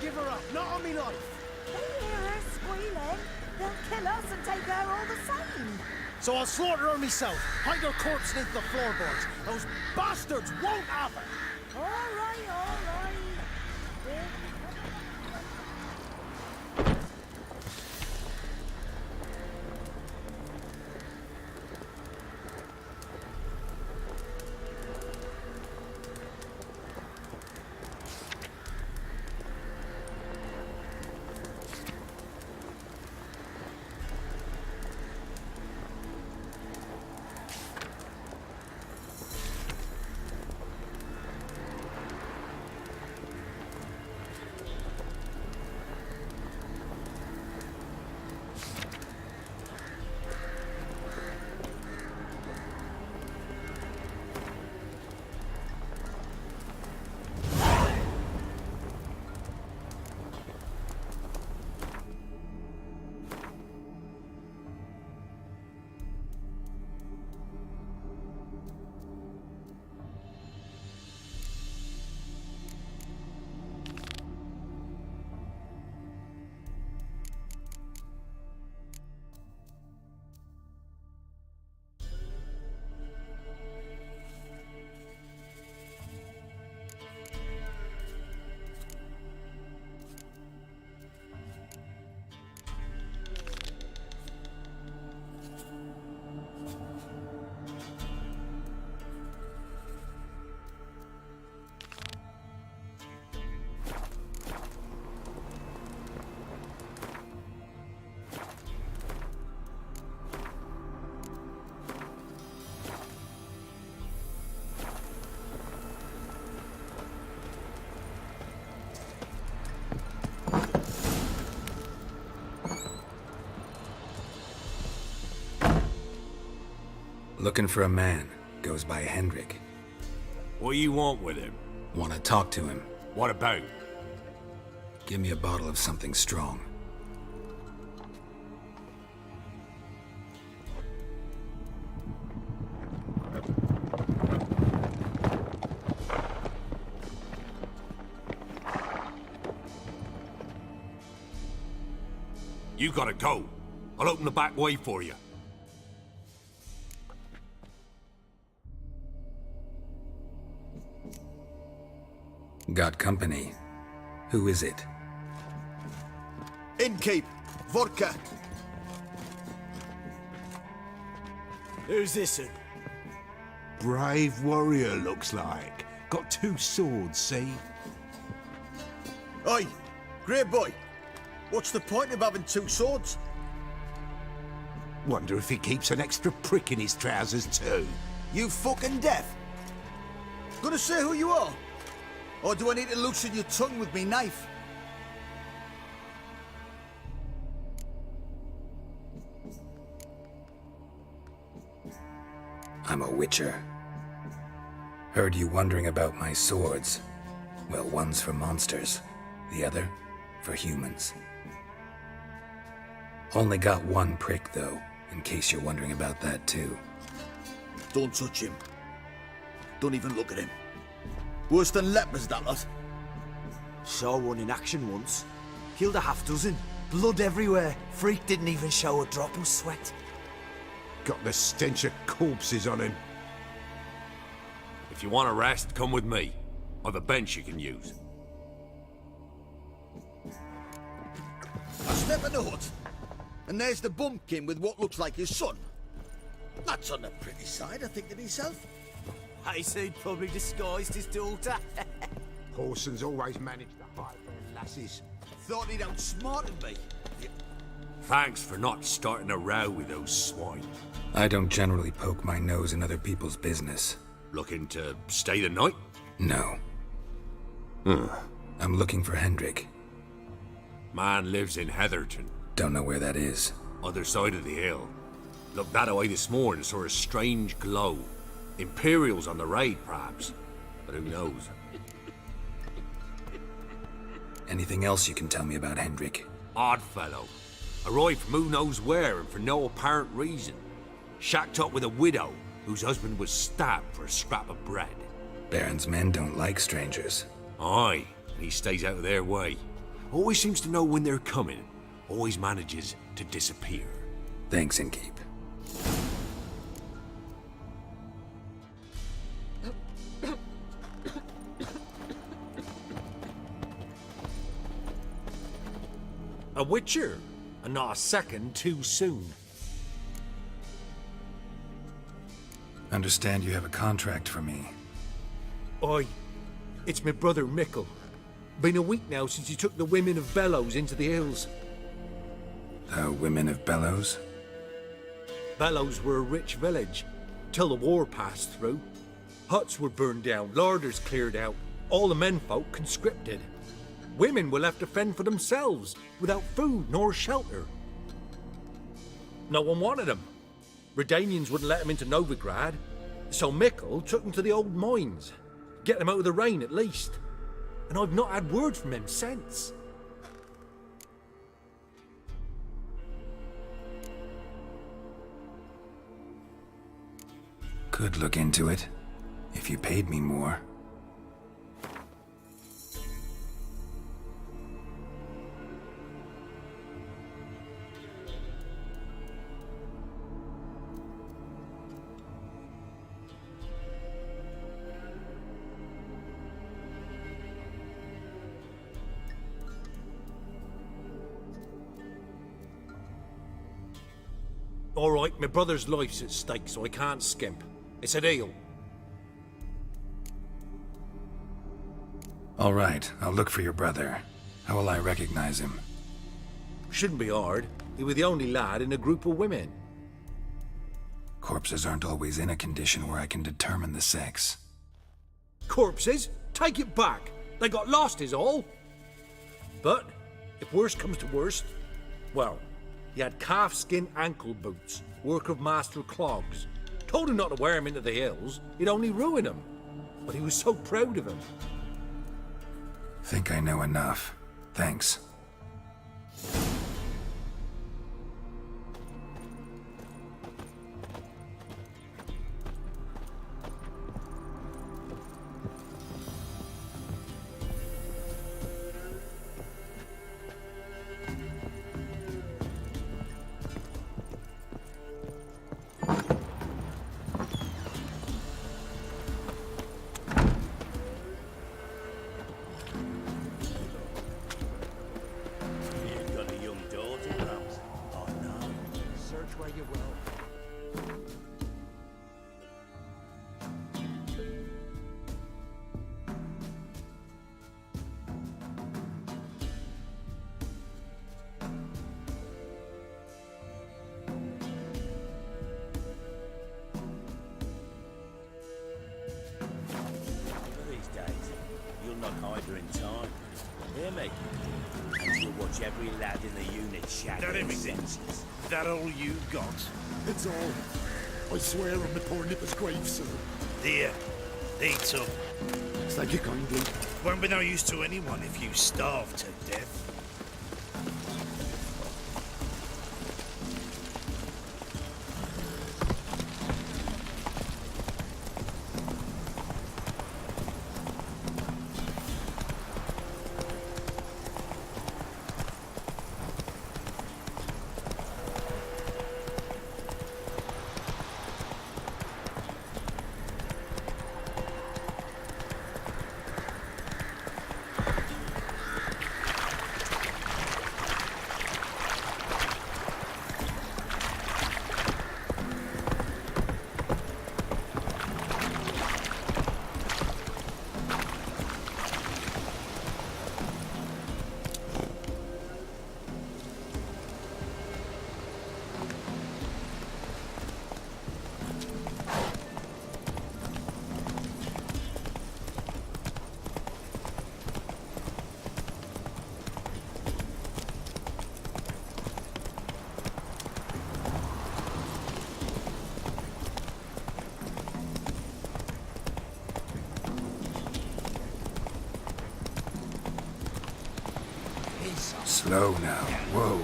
Give her up, not on me life. They hear her squealing. They'll kill us and take her all the same. So I'll slaughter her myself, hide her corpse into the floorboards. Those bastards won't have her. All right, all right. Looking for a man. Goes by Hendrik. What do you want with him? Want to talk to him. What about? Give me a bottle of something strong. You gotta go. I'll open the back way for you. Got company. Who is it? Innkeep, vodka. Who's this? Brave warrior, looks like. Got 2 swords, see? Oi, great boy. What's the point of having 2 swords? Wonder if he keeps an extra prick in his trousers too. You fucking deaf? Gonna say who you are? Or do I need to loosen your tongue with me knife? I'm a witcher. Heard you wondering about my swords. Well, one's for monsters, the other for humans. Only got 1 prick, though, in case you're wondering about that, too. Don't touch him. Don't even look at him. Worse than lepers, that lot. Saw one in action once. Killed a half-dozen. Blood everywhere. Freak didn't even show a drop of sweat. Got the stench of corpses on him. If you want a rest, come with me. I've a bench you can use. I step in the hut, and there's the bumpkin with what looks like his son. That's on the pretty side, I think to himself. I said probably disguised his daughter. Horson's always managed to hide their lasses. Thought he'd outsmarted me. Thanks for not starting a row with those swine. I don't generally poke my nose in other people's business. Looking to stay the night? No. I'm looking for Hendrik. Man lives in Heatherton. Don't know where that is. Other side of the hill. Looked that away this morning, saw a strange glow. Imperials on the raid, perhaps. But who knows? Anything else you can tell me about Hendrik? Odd fellow. Arrived from who knows where and for no apparent reason. Shacked up with a widow whose husband was stabbed for a scrap of bread. Baron's men don't like strangers. Aye, and he stays out of their way. Always seems to know when they're coming. Always manages to disappear. Thanks, Innkeep. A witcher, and not a second too soon. Understand you have a contract for me. Aye, it's my brother Mickle. Been a week now since he took the women of Bellows into the hills. The women of Bellows? Bellows were a rich village, till the war passed through. Huts were burned down, larders cleared out, all the menfolk conscripted. Women were left to fend for themselves, without food nor shelter. No one wanted them. Redanians wouldn't let them into Novigrad, so Mickle took them to the old mines. Get them out of the rain, at least. And I've not had word from him since. Could look into it, if you paid me more. All right, my brother's life's at stake, so I can't skimp. It's a deal. All right, I'll look for your brother. How will I recognize him? Shouldn't be hard. He was the only lad in a group of women. Corpses aren't always in a condition where I can determine the sex. Corpses? Take it back. They got lost is all. But, if worst comes to worst, well, he had calfskin ankle boots, work of master clogs, Told him not to wear him into the hills. He'd only ruin him. But he was so proud of him. Think I know enough. Thanks. You've got a young daughter, perhaps? Oh no. Search where you will. One of these days, you'll not hide her in time. Hear me? And you'll watch every lad in the unit shatter That his everything? senses. That all you got? It's all. I swear on the poor nipper's grave, sir. Dear, eat some. Thank you kindly. Won't be no use to anyone if you starve to death. Slow now. Whoa.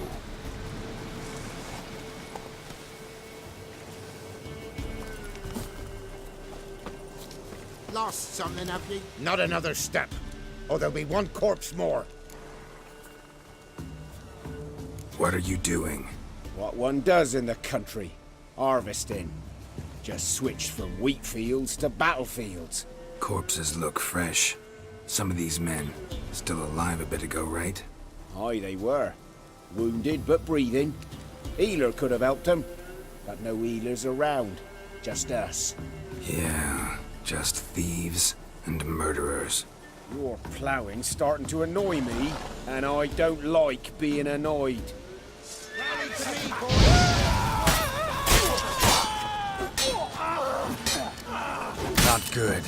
Lost something, have ye? Not another step, or there'll be one corpse more. What are you doing? What one does in the country. Harvesting. Just switched from wheat fields to battlefields. Corpses look fresh. Some of these men still alive a bit ago, right? Aye, they were. Wounded but breathing. Healer could have helped them. But no healers around. Just us. Yeah, just thieves and murderers. Your ploughing's starting to annoy me, and I don't like being annoyed. Not good.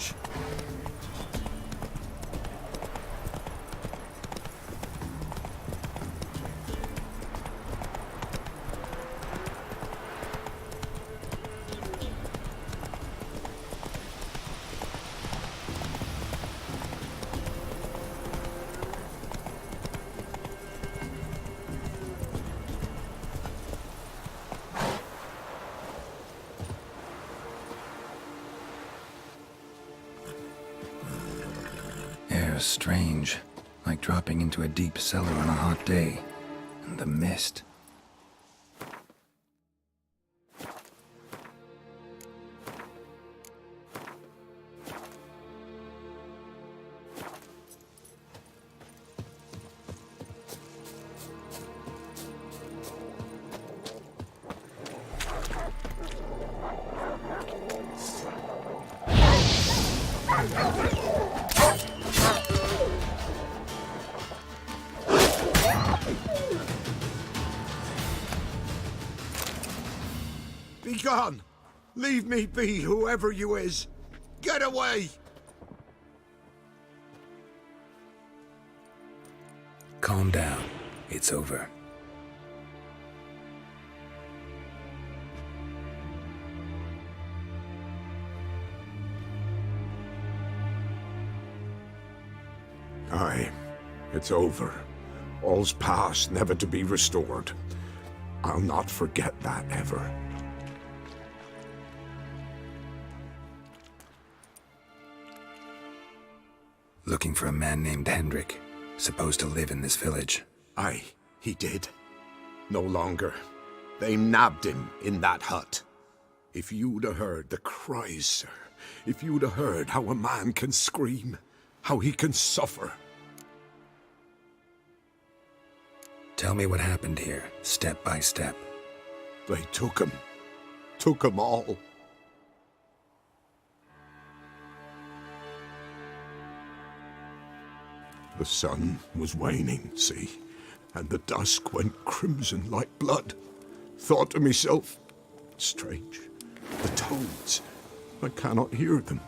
march. Air's strange, like dropping into a deep cellar on a hot day. And the mist. Be gone! Leave me be, whoever you is! Get away! Calm down. It's over. Aye, it's over. All's past, never to be restored. I'll not forget that ever. Looking for a man named Hendrik, supposed to live in this village. Aye, he did. No longer. They nabbed him in that hut. If you'd have heard the cries, sir, if you'd have heard how a man can scream, how he can suffer. Tell me what happened here, step by step. They took him all. The sun was waning, see, and the dusk went crimson like blood. Thought to myself, strange, the toads, I cannot hear them.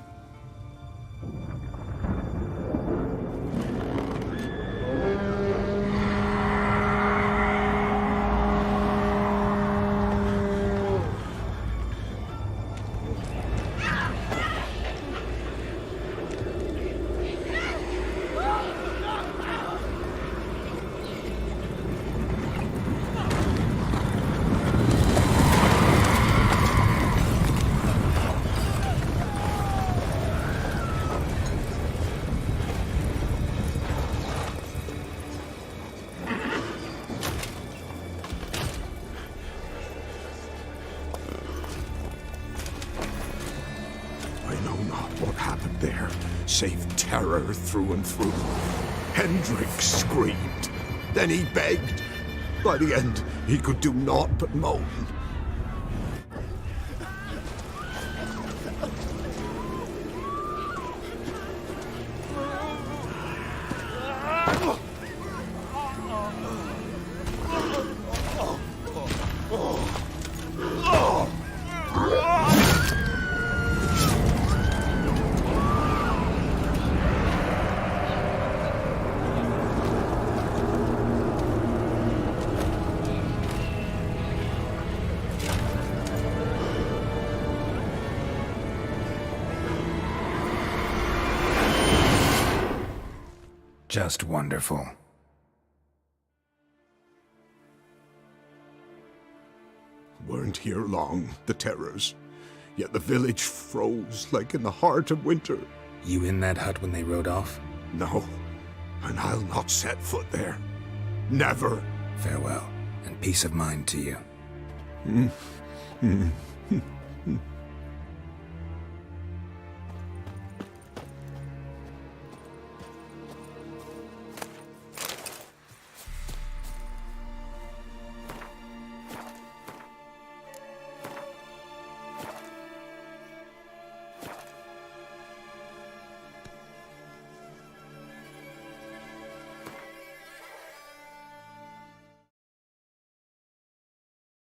What happened there, save terror through and through. Hendrik screamed. Then he begged. By the end, he could do naught but moan. Just wonderful. Weren't here long, the terrors. Yet the village froze like in the heart of winter. You in that hut when they rode off? No, and I'll not set foot there. Never. Farewell, and peace of mind to you.